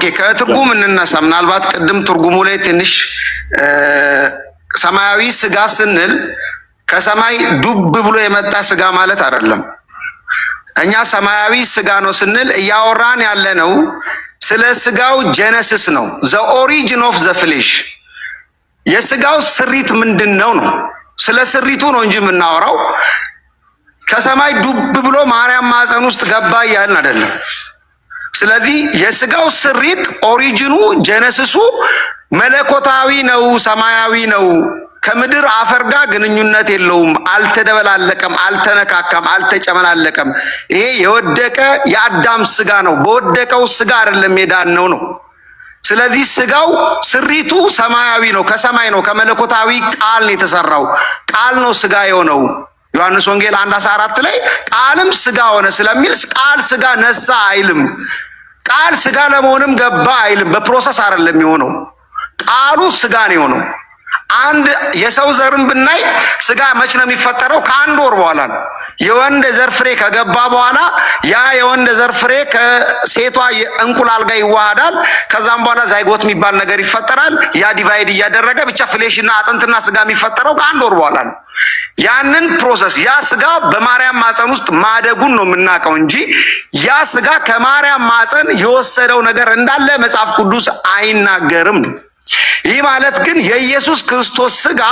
ኦኬ ከትርጉም እንነሳ። ምናልባት ቅድም ትርጉሙ ላይ ትንሽ ሰማያዊ ስጋ ስንል ከሰማይ ዱብ ብሎ የመጣ ስጋ ማለት አይደለም። እኛ ሰማያዊ ስጋ ነው ስንል እያወራን ያለ ነው ስለ ስጋው ጀነሲስ ነው። ዘ ኦሪጂን ኦፍ ዘ ፍሌሽ የስጋው ስሪት ምንድነው ነው። ስለ ስሪቱ ነው እንጂ የምናወራው ከሰማይ ዱብ ብሎ ማርያም ማፀን ውስጥ ገባ ያልን አይደለም። ስለዚህ የስጋው ስሪት ኦሪጂኑ ጀነሲሱ መለኮታዊ ነው፣ ሰማያዊ ነው። ከምድር አፈር ጋር ግንኙነት የለውም። አልተደበላለቀም፣ አልተነካካም፣ አልተጨመላለቀም። ይሄ የወደቀ የአዳም ስጋ ነው። በወደቀው ስጋ አይደለም የዳነው ነው። ስለዚህ ስጋው ስሪቱ ሰማያዊ ነው፣ ከሰማይ ነው፣ ከመለኮታዊ ቃል ነው የተሰራው። ቃል ነው ስጋ የሆነው። ዮሐንስ ወንጌል 1:14 ላይ ቃልም ስጋ ሆነ ስለሚል ቃል ስጋ ነሳ አይልም። ቃል ስጋ ለመሆንም ገባ አይልም። በፕሮሰስ አይደለም የሆነው። ቃሉ ስጋ ነው የሆነው። አንድ የሰው ዘርን ብናይ ስጋ መች ነው የሚፈጠረው? ከአንድ ወር በኋላ ነው። የወንድ ዘር ፍሬ ከገባ በኋላ ያ የወንድ ዘር ፍሬ ከሴቷ እንቁላል ጋር ይዋሃዳል። ከዛም በኋላ ዛይጎት የሚባል ነገር ይፈጠራል። ያ ዲቫይድ እያደረገ ብቻ ፍሌሽና አጥንትና ስጋ የሚፈጠረው ከአንድ ወር በኋላ ነው። ያንን ፕሮሰስ ያ ስጋ በማርያም ማፀን ውስጥ ማደጉን ነው የምናውቀው እንጂ ያ ስጋ ከማርያም ማፀን የወሰደው ነገር እንዳለ መጽሐፍ ቅዱስ አይናገርም። ይህ ማለት ግን የኢየሱስ ክርስቶስ ስጋ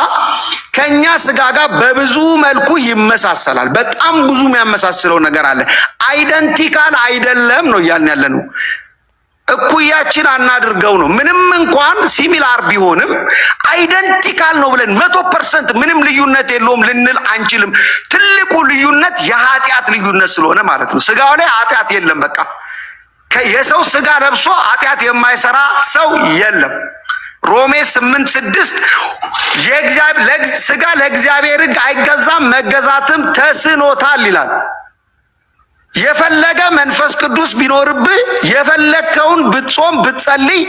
ከኛ ስጋ ጋር በብዙ መልኩ ይመሳሰላል። በጣም ብዙ የሚያመሳስለው ነገር አለ። አይደንቲካል አይደለም ነው እያልን ያለ ነው። እኩያችን አናድርገው ነው። ምንም እንኳን ሲሚላር ቢሆንም አይደንቲካል ነው ብለን 100% ምንም ልዩነት የለውም ልንል አንችልም። ትልቁ ልዩነት የኃጢአት ልዩነት ስለሆነ ማለት ነው። ስጋው ላይ ኃጢአት የለም። በቃ የሰው ስጋ ለብሶ ኃጢአት የማይሰራ ሰው የለም። ሮሜ 8:6 ስጋ ለእግዚአብሔር ሕግ አይገዛም መገዛትም ተስኖታል ይላል። የፈለገ መንፈስ ቅዱስ ቢኖርብህ የፈለከውን ብትጾም ብትጸልይ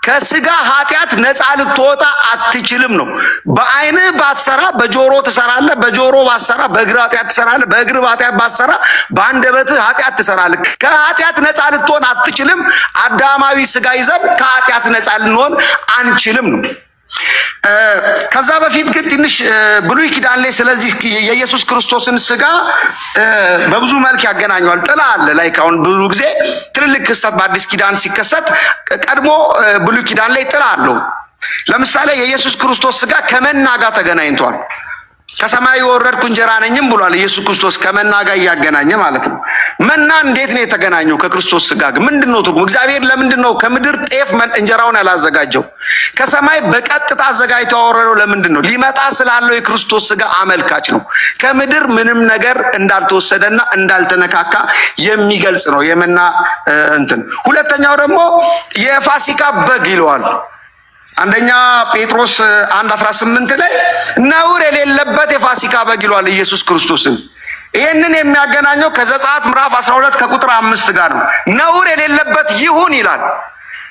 ከስጋ ኃጢአት ነፃ ልትወጣ አትችልም ነው። በአይንህ ባትሰራ በጆሮ ትሰራለህ፣ በጆሮ ባትሰራ በእግር ኃጢአት ትሰራለህ፣ በእግር ኃጢአት ባትሰራ በአንደበትህ ኃጢአት ትሰራለህ። ከኃጢአት ነፃ ልትሆን አትችልም። አዳማዊ ስጋ ይዘን ከኃጢአት ነፃ ልንሆን አንችልም ነው። ከዛ በፊት ግን ትንሽ ብሉይ ኪዳን ላይ ስለዚህ የኢየሱስ ክርስቶስን ስጋ በብዙ መልክ ያገናኘዋል። ጥላ አለ ላይ አሁን ብዙ ጊዜ ትልልቅ ክስተት በአዲስ ኪዳን ሲከሰት ቀድሞ ብሉይ ኪዳን ላይ ጥላ አለው። ለምሳሌ የኢየሱስ ክርስቶስ ስጋ ከመና ጋር ተገናኝቷል። ከሰማይ የወረድኩ እንጀራ ነኝም ብሏል ኢየሱስ ክርስቶስ ከመና ጋር እያገናኘ ማለት ነው። መና እንዴት ነው የተገናኘው ከክርስቶስ ስጋ ጋር? ምንድነው ትርጉሙ? እግዚአብሔር ለምንድነው ከምድር ጤፍ እንጀራውን ያላዘጋጀው? ከሰማይ በቀጥታ አዘጋጅቶ ያወረደው ለምንድን ነው? ሊመጣ ስላለው የክርስቶስ ስጋ አመልካች ነው። ከምድር ምንም ነገር እንዳልተወሰደና እንዳልተነካካ የሚገልጽ ነው የመና እንትን። ሁለተኛው ደግሞ የፋሲካ በግ ይለዋል። አንደኛ ጴጥሮስ 1:18 ላይ ነውር የሌለበት የፋሲካ በግ ይሏል ኢየሱስ ክርስቶስን። ይህንን የሚያገናኘው ከዘጸአት ምዕራፍ 12 ከቁጥር 5 ጋር ነው። ነውር የሌለበት ይሁን ይላል።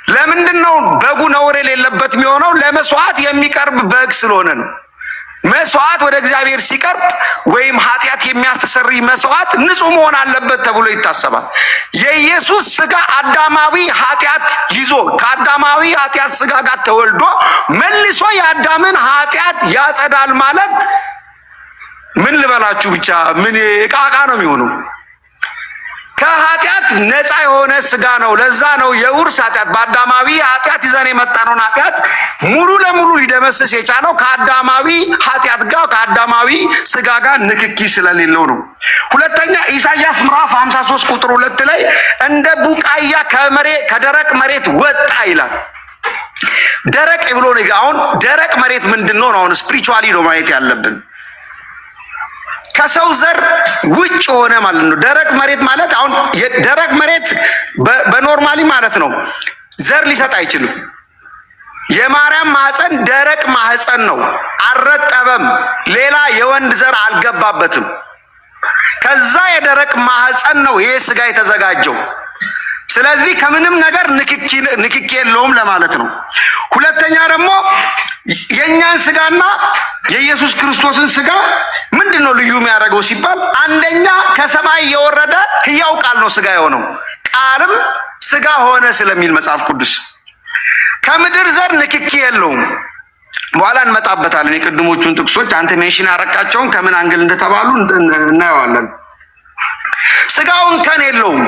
ለምንድን ነው በጉ ነውር የሌለበት የሚሆነው? ለመስዋዕት የሚቀርብ በግ ስለሆነ ነው። መስዋዕት ወደ እግዚአብሔር ሲቀርብ ወይም ኃጢአት የሚያስተሰርይ መስዋዕት ንጹህ መሆን አለበት ተብሎ ይታሰባል። የኢየሱስ ስጋ አዳማዊ ኃጢአት ይዞ ከአዳማዊ ኃጢአት ስጋ ጋር ተወልዶ መልሶ የአዳምን ኃጢአት ያጸዳል ማለት ምን ልበላችሁ ብቻ ምን ዕቃ ነው የሚሆነው። ከኃጢአት ነፃ የሆነ ስጋ ነው። ለዛ ነው የውርስ ኃጢአት በአዳማዊ ኃጢአት ይዘን የመጣነውን ኃጢአት ሙሉ ለሙሉ ሊደመስስ የቻለው ከአዳማዊ ኃጢአት ጋር ከአዳማዊ ስጋ ጋር ንክኪ ስለሌለው ነው። ሁለተኛ ኢሳይያስ ምዕራፍ 53 ቁጥር 2 ላይ እንደ ቡቃያ ከደረቅ መሬት ወጣ ይላል። ደረቅ ብሎ ነው። አሁን ደረቅ መሬት ምንድነው ነው? አሁን ስፒሪቹዋሊ ነው ማየት ያለብን። ከሰው ዘር ውጭ ሆነ ማለት ነው። ደረቅ መሬት ማለት አሁን ደረቅ መሬት በኖርማሊ ማለት ነው ዘር ሊሰጥ አይችልም። የማርያም ማህፀን ደረቅ ማህፀን ነው። አልረጠበም። ሌላ የወንድ ዘር አልገባበትም። ከዛ የደረቅ ማህፀን ነው ይሄ ስጋ የተዘጋጀው። ስለዚህ ከምንም ነገር ንክኪ የለውም ለማለት ነው። ሁለተኛ ደግሞ የኛን ስጋና የኢየሱስ ክርስቶስን ስጋ ምንድነው ልዩ የሚያደርገው ሲባል አንደኛ ከሰማይ የወረደ ሕያው ቃል ነው ስጋ የሆነው። ቃልም ስጋ ሆነ ስለሚል መጽሐፍ ቅዱስ ከምድር ዘር ንክኪ የለውም። በኋላ እንመጣበታለን። የቅድሞቹን ጥቅሶች አንተ ሜንሽን ያረካቸውን ከምን አንግል እንደተባሉ እናየዋለን። ስጋውን ከን የለውም።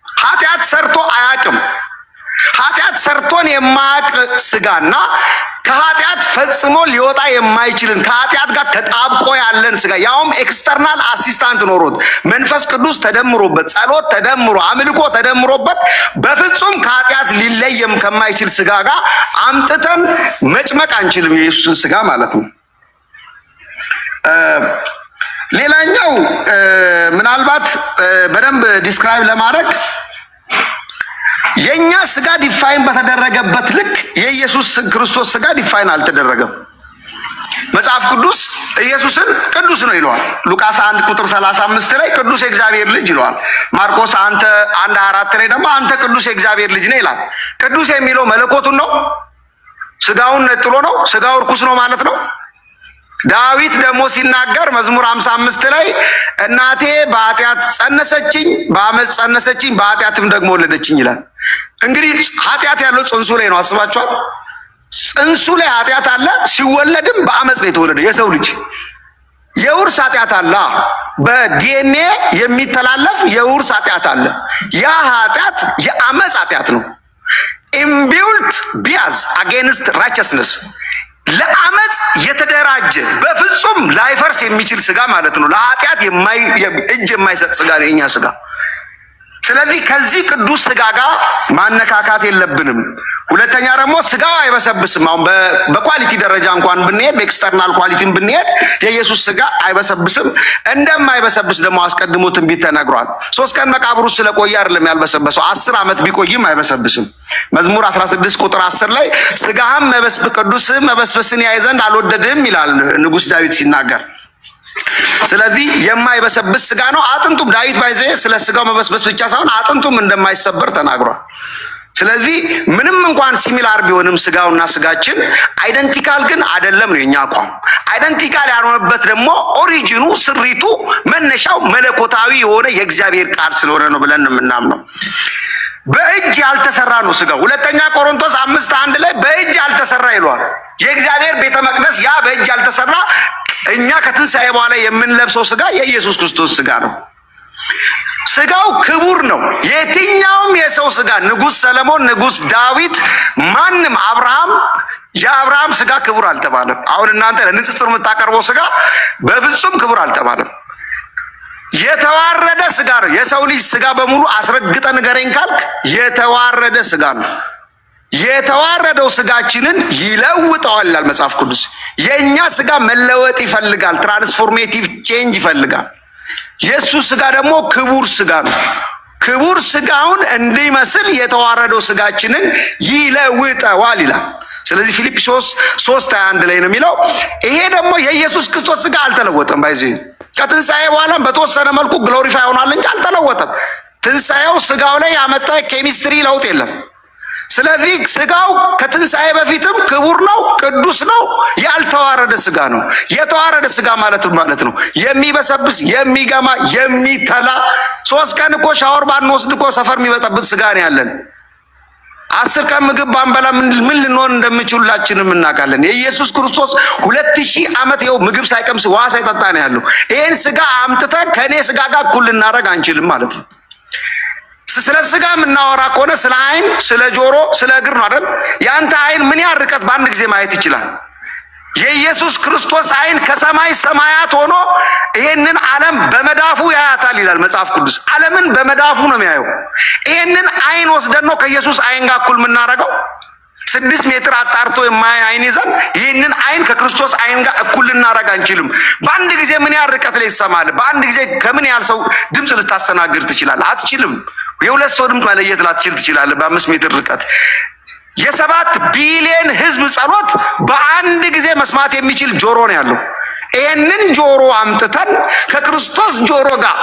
ኃጢአት ሰርቶ አያቅም። ኃጢአት ሰርቶን የማያቅ ስጋና ከኃጢአት ፈጽሞ ሊወጣ የማይችልን ከኃጢአት ጋር ተጣብቆ ያለን ስጋ ያውም ኤክስተርናል አሲስታንት ኖሮት መንፈስ ቅዱስ ተደምሮበት ጸሎት ተደምሮ አምልኮ ተደምሮበት በፍጹም ከኃጢአት ሊለየም ከማይችል ስጋ ጋር አምጥተን መጭመቅ አንችልም። የኢየሱስን ስጋ ማለት ነው። ሌላኛው ምናልባት በደንብ ዲስክራይብ ለማድረግ የኛ ስጋ ዲፋይን በተደረገበት ልክ የኢየሱስ ክርስቶስ ስጋ ዲፋይን አልተደረገም። መጽሐፍ ቅዱስ ኢየሱስን ቅዱስ ነው ይለዋል። ሉቃስ 1 ቁጥር 35 ላይ ቅዱስ የእግዚአብሔር ልጅ ይለዋል። ማርቆስ 1:4 ላይ ደግሞ አንተ ቅዱስ የእግዚአብሔር ልጅ ነህ ይላል። ቅዱስ የሚለው መለኮቱን ነው? ስጋውን ነጥሎ ነው? ስጋው ርኩስ ነው ማለት ነው? ዳዊት ደግሞ ሲናገር መዝሙር 55 ላይ እናቴ በኃጢአት ጸነሰችኝ፣ በአመፅ ጸነሰችኝ፣ በኃጢአትም ደግሞ ወለደችኝ ይላል። እንግዲህ ኃጢአት ያለው ጽንሱ ላይ ነው። አስባችኋል? ጽንሱ ላይ ኃጢአት አለ። ሲወለድም በአመፅ ነው የተወለደው የሰው ልጅ። የውርስ ኃጢአት አለ። በዲኤንኤ የሚተላለፍ የውርስ ኃጢአት አለ። ያ ኃጢአት የአመፅ ኃጢአት ነው። ኢምቢውልት ቢያዝ አጌንስት ራይቸስነስ ለአመፅ የተደራጀ በፍጹም ላይፈርስ የሚችል ስጋ ማለት ነው። ለኃጢአት እጅ የማይሰጥ ስጋ ነው የኛ ስጋ። ስለዚህ ከዚህ ቅዱስ ስጋ ጋር ማነካካት የለብንም። ሁለተኛ ደግሞ ስጋው አይበሰብስም። አሁን በኳሊቲ ደረጃ እንኳን ብንሄድ በኤክስተርናል ኳሊቲም ብንሄድ የኢየሱስ ስጋ አይበሰብስም። እንደማይበሰብስ ደግሞ አስቀድሞ ትንቢት ተነግሯል። 3 ቀን መቃብሩ ስለቆየ አይደለም ያልበሰበሰው፣ 10 ዓመት ቢቆይም አይበሰብስም። መዝሙር 16 ቁጥር 10 ላይ ስጋህም ቅዱስህም መበስበስን ያይ ዘንድ አልወደድህም ይላል ንጉሥ ዳዊት ሲናገር። ስለዚህ የማይበሰብስ ስጋ ነው። አጥንቱም ዳዊት ባይዘ ስለ ስጋው መበስበስ ብቻ ሳይሆን አጥንቱም እንደማይሰበር ተናግሯል። ስለዚህ ምንም እንኳን ሲሚላር ቢሆንም ስጋውና ስጋችን አይደንቲካል ግን አይደለም ነው የኛ አቋም። አይደንቲካል ያልሆነበት ደግሞ ኦሪጂኑ ስሪቱ መነሻው መለኮታዊ የሆነ የእግዚአብሔር ቃል ስለሆነ ነው ብለን የምናምነው። በእጅ ያልተሰራ ነው ስጋው። ሁለተኛ ቆሮንቶስ 5:1 ላይ በእጅ ያልተሰራ ይሏል። የእግዚአብሔር ቤተ መቅደስ ያ በእጅ ያልተሰራ እኛ ከትንሣኤ በኋላ የምንለብሰው ስጋ የኢየሱስ ክርስቶስ ስጋ ነው። ስጋው ክቡር ነው። የትኛውም የሰው ስጋ ንጉሥ ሰለሞን፣ ንጉሥ ዳዊት፣ ማንም አብርሃም የአብርሃም ስጋ ክቡር አልተባለም። አሁን እናንተ ለንጽጽር የምታቀርበው ስጋ በፍጹም ክቡር አልተባለም። የተዋረደ ስጋ ነው። የሰው ልጅ ስጋ በሙሉ አስረግጠ ንገረኝ ካልክ የተዋረደ ስጋ ነው። የተዋረደው ስጋችንን ይለውጠዋል ይላል መጽሐፍ ቅዱስ። የኛ ስጋ መለወጥ ይፈልጋል። ትራንስፎርሜቲቭ ቼንጅ ይፈልጋል። የሱ ስጋ ደግሞ ክቡር ስጋ ነው። ክቡር ስጋውን እንዲመስል የተዋረደው ስጋችንን ይለውጠዋል ይላል። ስለዚህ ፊልጵስዩስ 3:21 ላይ ነው የሚለው። ይሄ ደግሞ የኢየሱስ ክርስቶስ ስጋ አልተለወጠም። ባይዘይ ከትንሣኤ በኋላም በተወሰነ መልኩ ግሎሪፋይ ሆኗል እንጂ አልተለወጠም። ትንሣኤው ስጋው ላይ ያመጣው ኬሚስትሪ ለውጥ የለም። ስለዚህ ስጋው ከትንሣኤ በፊትም ክቡር ነው፣ ቅዱስ ነው፣ ያልተዋረደ ስጋ ነው። የተዋረደ ስጋ ማለት ነው የሚበሰብስ፣ የሚገማ፣ የሚተላ 3 ቀን እኮ ሻወር ባንወስድ እኮ ሰፈር የሚበጠብጥ ስጋ ነው ያለን። 10 ቀን ምግብ ባንበላ ምን ልንሆን እንደምንችላችንም እናውቃለን። የኢየሱስ ክርስቶስ 2000 ዓመት ይኸው ምግብ ሳይቀምስ ውሃ ሳይጠጣ ነው ያለው። ይሄን ስጋ አምጥተን ከኔ ስጋ ጋር እኩል ልናደርግ አንችልም ማለት ነው። ስለ ስጋ የምናወራ ከሆነ ስለ አይን፣ ስለ ጆሮ፣ ስለ እግር ነው አይደል? ያንተ አይን ምን ያህል ርቀት በአንድ ጊዜ ማየት ይችላል? የኢየሱስ ክርስቶስ አይን ከሰማይ ሰማያት ሆኖ ይሄንን ዓለም በመዳፉ ያያታል ይላል መጽሐፍ ቅዱስ። ዓለምን በመዳፉ ነው የሚያየው። ይሄንን አይን ወስደን ነው ከኢየሱስ አይን ጋር እኩል የምናደርገው? 6 ሜትር አጣርቶ የማያይ አይን ይዘን ይህንን አይን ከክርስቶስ አይን ጋር እኩል ልናደርግ አንችልም። በአንድ ጊዜ ምን ያህል ርቀት ላይ ይሰማል? በአንድ ጊዜ ከምን ያህል ሰው ድምፅ ልታስተናግድ ትችላለህ? አትችልም። የ2 ሰው ድምፅ መለየት ላትችል ትችላለህ በ5 ሜትር ርቀት። የ7 ቢሊዮን ህዝብ ጸሎት በአንድ ጊዜ መስማት የሚችል ጆሮ ነው ያለው። ይህንን ጆሮ አምጥተን ከክርስቶስ ጆሮ ጋር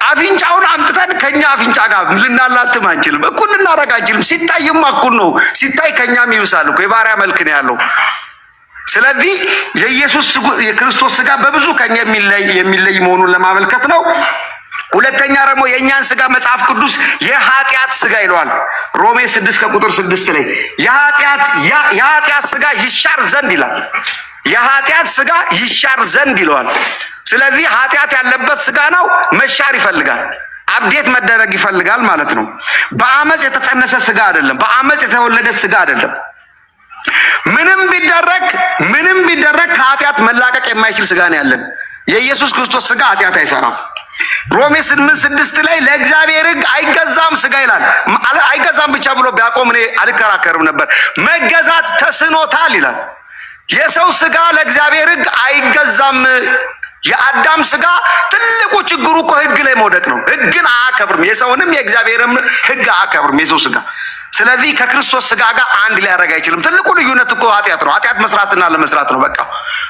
አፍንጫውን አምጥተን ከኛ አፍንጫ ጋር ልናላትም አንችልም። እኩል ልናደርግ አንችልም። ሲታይም እኩል ነው። ሲታይ ከኛም ይብሳል እኮ የባሪያ መልክ ነው ያለው። ስለዚህ የኢየሱስ የክርስቶስ ስጋ በብዙ ከኛ የሚለይ መሆኑን ለማመልከት ነው። ሁለተኛ ደግሞ የእኛን ስጋ መጽሐፍ ቅዱስ የኃጢአት ስጋ ይለዋል። ሮሜ 6:6 ላይ የኃጢአት ስጋ ይሻር ዘንድ ይላል። የኃጢአት ስጋ ይሻር ዘንድ ይለዋል። ስለዚህ ኃጢአት ያለበት ስጋ ነው፣ መሻር ይፈልጋል፣ አብዴት መደረግ ይፈልጋል ማለት ነው። በአመፅ የተጸነሰ ስጋ አይደለም፣ በአመፅ የተወለደ ስጋ አይደለም። ምንም ቢደረግ ከኃጢአት መላቀቅ የማይችል ስጋ ነው ያለን። የኢየሱስ ክርስቶስ ስጋ ኃጢአት አይሰራም። ሮሜ 8:6 ላይ ለእግዚአብሔር ሕግ አይገዛም ስጋ ይላል። አይገዛም ብቻ ብሎ ቢያቆም እኔ አልከራከርም ነበር። መገዛት ተስኖታል ይላል። የሰው ስጋ ለእግዚአብሔር ሕግ አይገዛም። የአዳም ስጋ ትልቁ ችግሩ እኮ ሕግ ላይ መውደቅ ነው። ሕግን አያከብርም። የሰውንም የእግዚአብሔርም ሕግ አያከብርም የሰው ስጋ። ስለዚህ ከክርስቶስ ስጋ ጋር አንድ ሊያደርግ አይችልም። ትልቁ ልዩነት እኮ ኃጢአት ነው። ኃጢአት መስራትና ለመስራት ነው። በቃ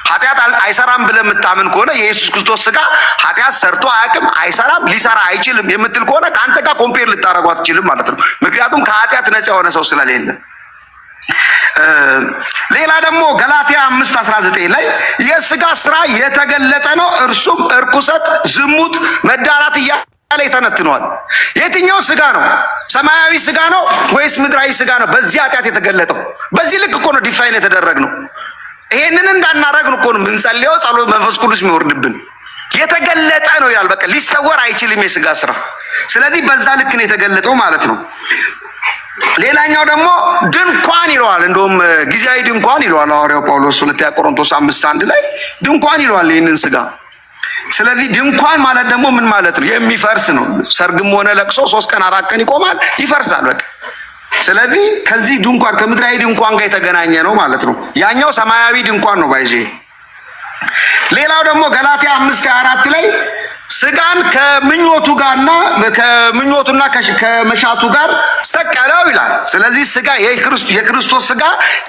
ኃጢአት አይሰራም ብለህ የምታምን ከሆነ የኢየሱስ ክርስቶስ ስጋ ኃጢአት ሰርቶ አያውቅም፣ አይሰራም፣ ሊሰራ አይችልም የምትል ከሆነ ከአንተ ጋር ኮምፔር ልታደርገው አትችልም ማለት ነው። ምክንያቱም ከኃጢአት ነፃ የሆነ ሰው ስለሌለ። ሌላ ደግሞ ገላትያ 5:19 ላይ የስጋ ስራ የተገለጠ ነው፣ እርሱም እርኩሰት፣ ዝሙት፣ መዳራት ላይ ተነትነዋል። የትኛው ስጋ ነው? ሰማያዊ ስጋ ነው ወይስ ምድራዊ ስጋ ነው? በዚህ ኃጢአት የተገለጠው በዚህ ልክ እኮ ነው ዲፋይን የተደረግነው። ይሄንን እንዳናረግን እኮ ነው የምንጸልየው፣ ጸሎት መንፈስ ቅዱስ የሚወርድብን። የተገለጠ ነው ይላል። በቃ ሊሰወር አይችልም የስጋ ስራ። ስለዚህ በዛ ልክ ነው የተገለጠው ማለት ነው። ሌላኛው ደግሞ ድንኳን ይለዋል። እንደውም ጊዜያዊ ድንኳን ይለዋል ሐዋርያው ጳውሎስ 2 ቆሮንቶስ 5:1 ላይ ድንኳን ይለዋል ይህንን ስጋ። ስለዚህ ድንኳን ማለት ደግሞ ምን ማለት ነው? የሚፈርስ ነው። ሰርግም ሆነ ለቅሶ 3 ቀን 4 ቀን ይቆማል፣ ይፈርሳል በቃ። ስለዚህ ከዚህ ድንኳን ከምድራዊ ድንኳን ጋር የተገናኘ ነው ማለት ነው። ያኛው ሰማያዊ ድንኳን ነው ባይዜ። ሌላው ደግሞ ገላትያ 5:24 ላይ ስጋን ከምኞቱና ከመሻቱ ጋር ሰቀለው ይላል። ስለዚህ ስጋ የክርስቶስ ስጋ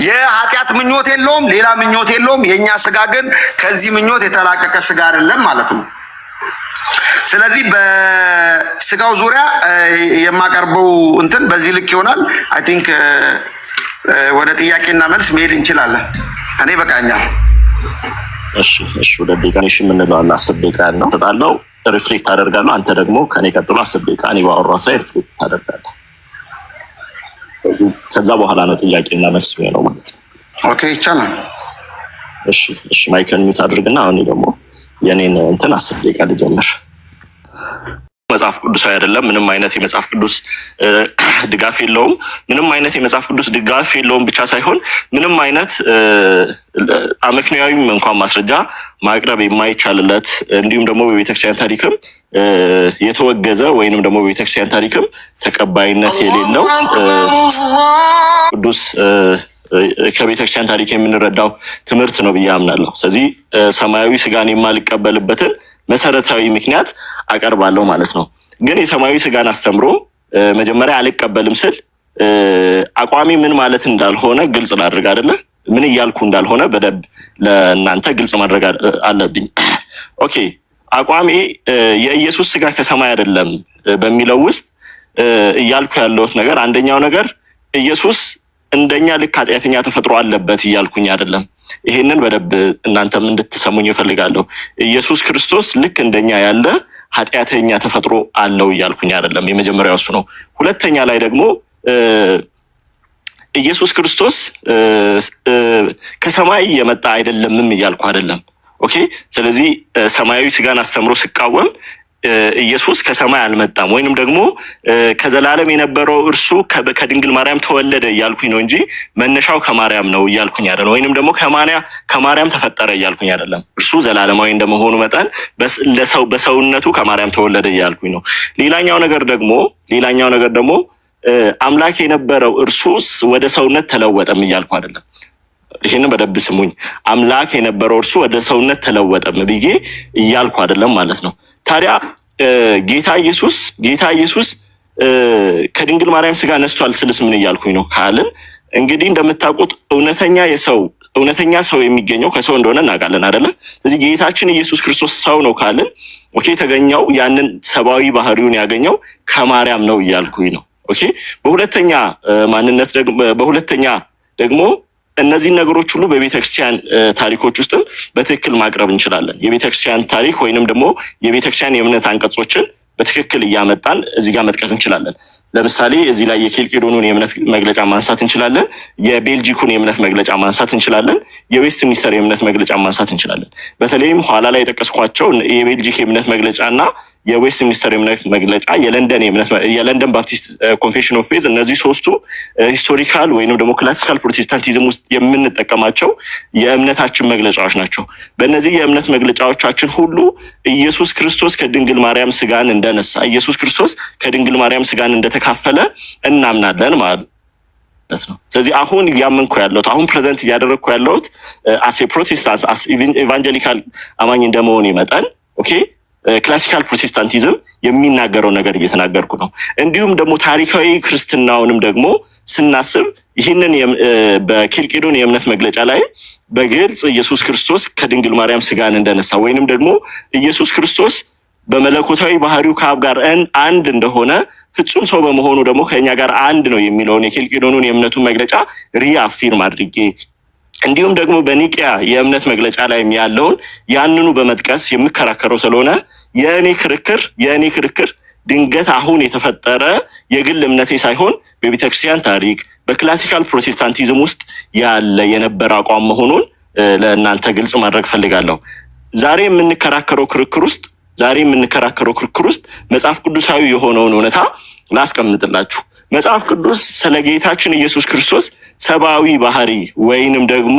የኃጢአት ምኞት የለውም፣ ሌላ ምኞት የለውም። የኛ ስጋ ግን ከዚህ ምኞት የተላቀቀ ስጋ አይደለም ማለት ነው። ስለዚህ በስጋው ዙሪያ የማቀርበው እንትን በዚህ ልክ ይሆናል። አይ ቲንክ ወደ ጥያቄና መልስ መሄድ እንችላለን። እኔ በቃኛል። እሺ ወደ ደቂቃሽ የምንለው አለ 10 ደቂቃ ነው ተጣለው። ሪፍሌክት አደርጋለሁ። አንተ ደግሞ ከኔ ቀጥሎ 10 ደቂቃ እኔ ባወራው ላይ ሪፍሌክት ታደርጋለህ። ከዛ በኋላ ነው ጥያቄና መልስ የሚሆነው ማለት ነው። ኦኬ ይቻላል። እሺ ማይክን ሚውት አድርግና አሁን ደግሞ የኔን እንትን 10 ደቂቃ ልጀምር። መጽሐፍ ቅዱሳዊ አይደለም። ምንም አይነት የመጽሐፍ ቅዱስ ድጋፍ የለውም። ምንም አይነት የመጽሐፍ ቅዱስ ድጋፍ የለውም ብቻ ሳይሆን ምንም አይነት አመክንያዊም እንኳን ማስረጃ ማቅረብ የማይቻልለት እንዲሁም ደግሞ በቤተክርስቲያን ታሪክም የተወገዘ ወይንም ደግሞ በቤተክርስቲያን ታሪክም ተቀባይነት የሌለው ቅዱስ ከቤተክርስቲያን ታሪክ የምንረዳው ትምህርት ነው ብዬ አምናለሁ። ስለዚህ ሰማያዊ ስጋን የማልቀበልበትን መሰረታዊ ምክንያት አቀርባለሁ ማለት ነው። ግን የሰማያዊ ስጋን አስተምሮ መጀመሪያ አልቀበልም ስል አቋሚ ምን ማለት እንዳልሆነ ግልጽ ላድርግ አይደለ? ምን እያልኩ እንዳልሆነ በደንብ ለእናንተ ግልጽ ማድረግ አለብኝ። ኦኬ አቋሚ የኢየሱስ ስጋ ከሰማይ አይደለም በሚለው ውስጥ እያልኩ ያለሁት ነገር አንደኛው ነገር ኢየሱስ እንደኛ ልክ ኃጢአተኛ ተፈጥሮ አለበት እያልኩኝ አይደለም። ይሄንን በደንብ እናንተም እንድትሰሙኝ እፈልጋለሁ። ኢየሱስ ክርስቶስ ልክ እንደኛ ያለ ኃጢአተኛ ተፈጥሮ አለው እያልኩኝ አይደለም። የመጀመሪያው እሱ ነው። ሁለተኛ ላይ ደግሞ ኢየሱስ ክርስቶስ ከሰማይ የመጣ አይደለምም እያልኩ አይደለም። ኦኬ ስለዚህ ሰማያዊ ስጋን አስተምሮ ስቃወም ኢየሱስ ከሰማይ አልመጣም ወይንም ደግሞ ከዘላለም የነበረው እርሱ ከድንግል ማርያም ተወለደ እያልኩኝ ነው እንጂ መነሻው ከማርያም ነው እያልኩኝ አይደለም። ወይንም ደግሞ ከማርያም ተፈጠረ እያልኩኝ አይደለም። እርሱ ዘላለማዊ እንደመሆኑ መጠን በሰውነቱ ከማርያም ተወለደ እያልኩኝ ነው። ሌላኛው ነገር ደግሞ አምላክ የነበረው እርሱስ ወደ ሰውነት ተለወጠም እያልኩ አይደለም። ይሄንን በደንብ ስሙኝ። አምላክ የነበረው እርሱ ወደ ሰውነት ተለወጠም ብዬ እያልኩ አይደለም ማለት ነው። ታዲያ ጌታ ኢየሱስ ከድንግል ማርያም ስጋ ነስቷል ስልስ ምን እያልኩኝ ነው ካልን እንግዲህ እንደምታውቁት እውነተኛ ሰው የሚገኘው ከሰው እንደሆነ እናውቃለን አይደለ? ስለዚህ ጌታችን ኢየሱስ ክርስቶስ ሰው ነው ካልን ኦኬ የተገኘው ያንን ሰብአዊ ባህሪውን ያገኘው ከማርያም ነው እያልኩኝ ነው። ኦኬ በሁለተኛ ደግሞ እነዚህ ነገሮች ሁሉ በቤተክርስቲያን ታሪኮች ውስጥም በትክክል ማቅረብ እንችላለን። የቤተክርስቲያን ታሪክ ወይንም ደግሞ የቤተክርስቲያን የእምነት አንቀጾችን በትክክል እያመጣን እዚህ ጋር መጥቀስ እንችላለን። ለምሳሌ እዚህ ላይ የኬልቄዶኑን የእምነት መግለጫ ማንሳት እንችላለን። የቤልጂኩን የእምነት መግለጫ ማንሳት እንችላለን። የዌስት ሚኒስተር የእምነት መግለጫ ማንሳት እንችላለን። በተለይም ኋላ ላይ የጠቀስኳቸው የቤልጂክ የእምነት መግለጫ እና የዌስት ሚኒስተር የእምነት መግለጫ፣ የለንደን ባፕቲስት ኮንፌሽን ኦፍ ፌዝ፣ እነዚህ ሶስቱ ሂስቶሪካል ወይንም ደግሞ ክላሲካል ፕሮቴስታንቲዝም ውስጥ የምንጠቀማቸው የእምነታችን መግለጫዎች ናቸው። በእነዚህ የእምነት መግለጫዎቻችን ሁሉ ኢየሱስ ክርስቶስ ከድንግል ማርያም ስጋን እንደነሳ፣ ኢየሱስ ክርስቶስ ከድንግል ማርያም ስጋን እንደተካፈለ እናምናለን ማለት ነው። ስለዚህ አሁን እያመንኩ ያለሁት አሁን ፕሬዘንት እያደረግኩ ያለሁት አስ ፕሮቴስታንት አስ ኢቫንጀሊካል አማኝ እንደመሆን መጠን ኦኬ ክላሲካል ፕሮቴስታንቲዝም የሚናገረው ነገር እየተናገርኩ ነው። እንዲሁም ደግሞ ታሪካዊ ክርስትናውንም ደግሞ ስናስብ ይህንን በኬልቄዶን የእምነት መግለጫ ላይ በግልጽ ኢየሱስ ክርስቶስ ከድንግል ማርያም ስጋን እንደነሳ ወይንም ደግሞ ኢየሱስ ክርስቶስ በመለኮታዊ ባህሪው ከአብ ጋር አንድ እንደሆነ ፍጹም ሰው በመሆኑ ደግሞ ከኛ ጋር አንድ ነው የሚለውን የኬልቄዶኑን የእምነቱን መግለጫ ሪአፊርም አድርጌ እንዲሁም ደግሞ በኒቂያ የእምነት መግለጫ ላይ ያለውን ያንኑ በመጥቀስ የምከራከረው ስለሆነ የእኔ ክርክር ድንገት አሁን የተፈጠረ የግል እምነቴ ሳይሆን በቤተክርስቲያን ታሪክ በክላሲካል ፕሮቴስታንቲዝም ውስጥ ያለ የነበረ አቋም መሆኑን ለእናንተ ግልጽ ማድረግ ፈልጋለሁ። ዛሬ የምንከራከረው ክርክር ውስጥ መጽሐፍ ቅዱሳዊ የሆነውን እውነታ ላስቀምጥላችሁ። መጽሐፍ ቅዱስ ስለ ጌታችን ኢየሱስ ክርስቶስ ሰብአዊ ባህሪ ወይንም ደግሞ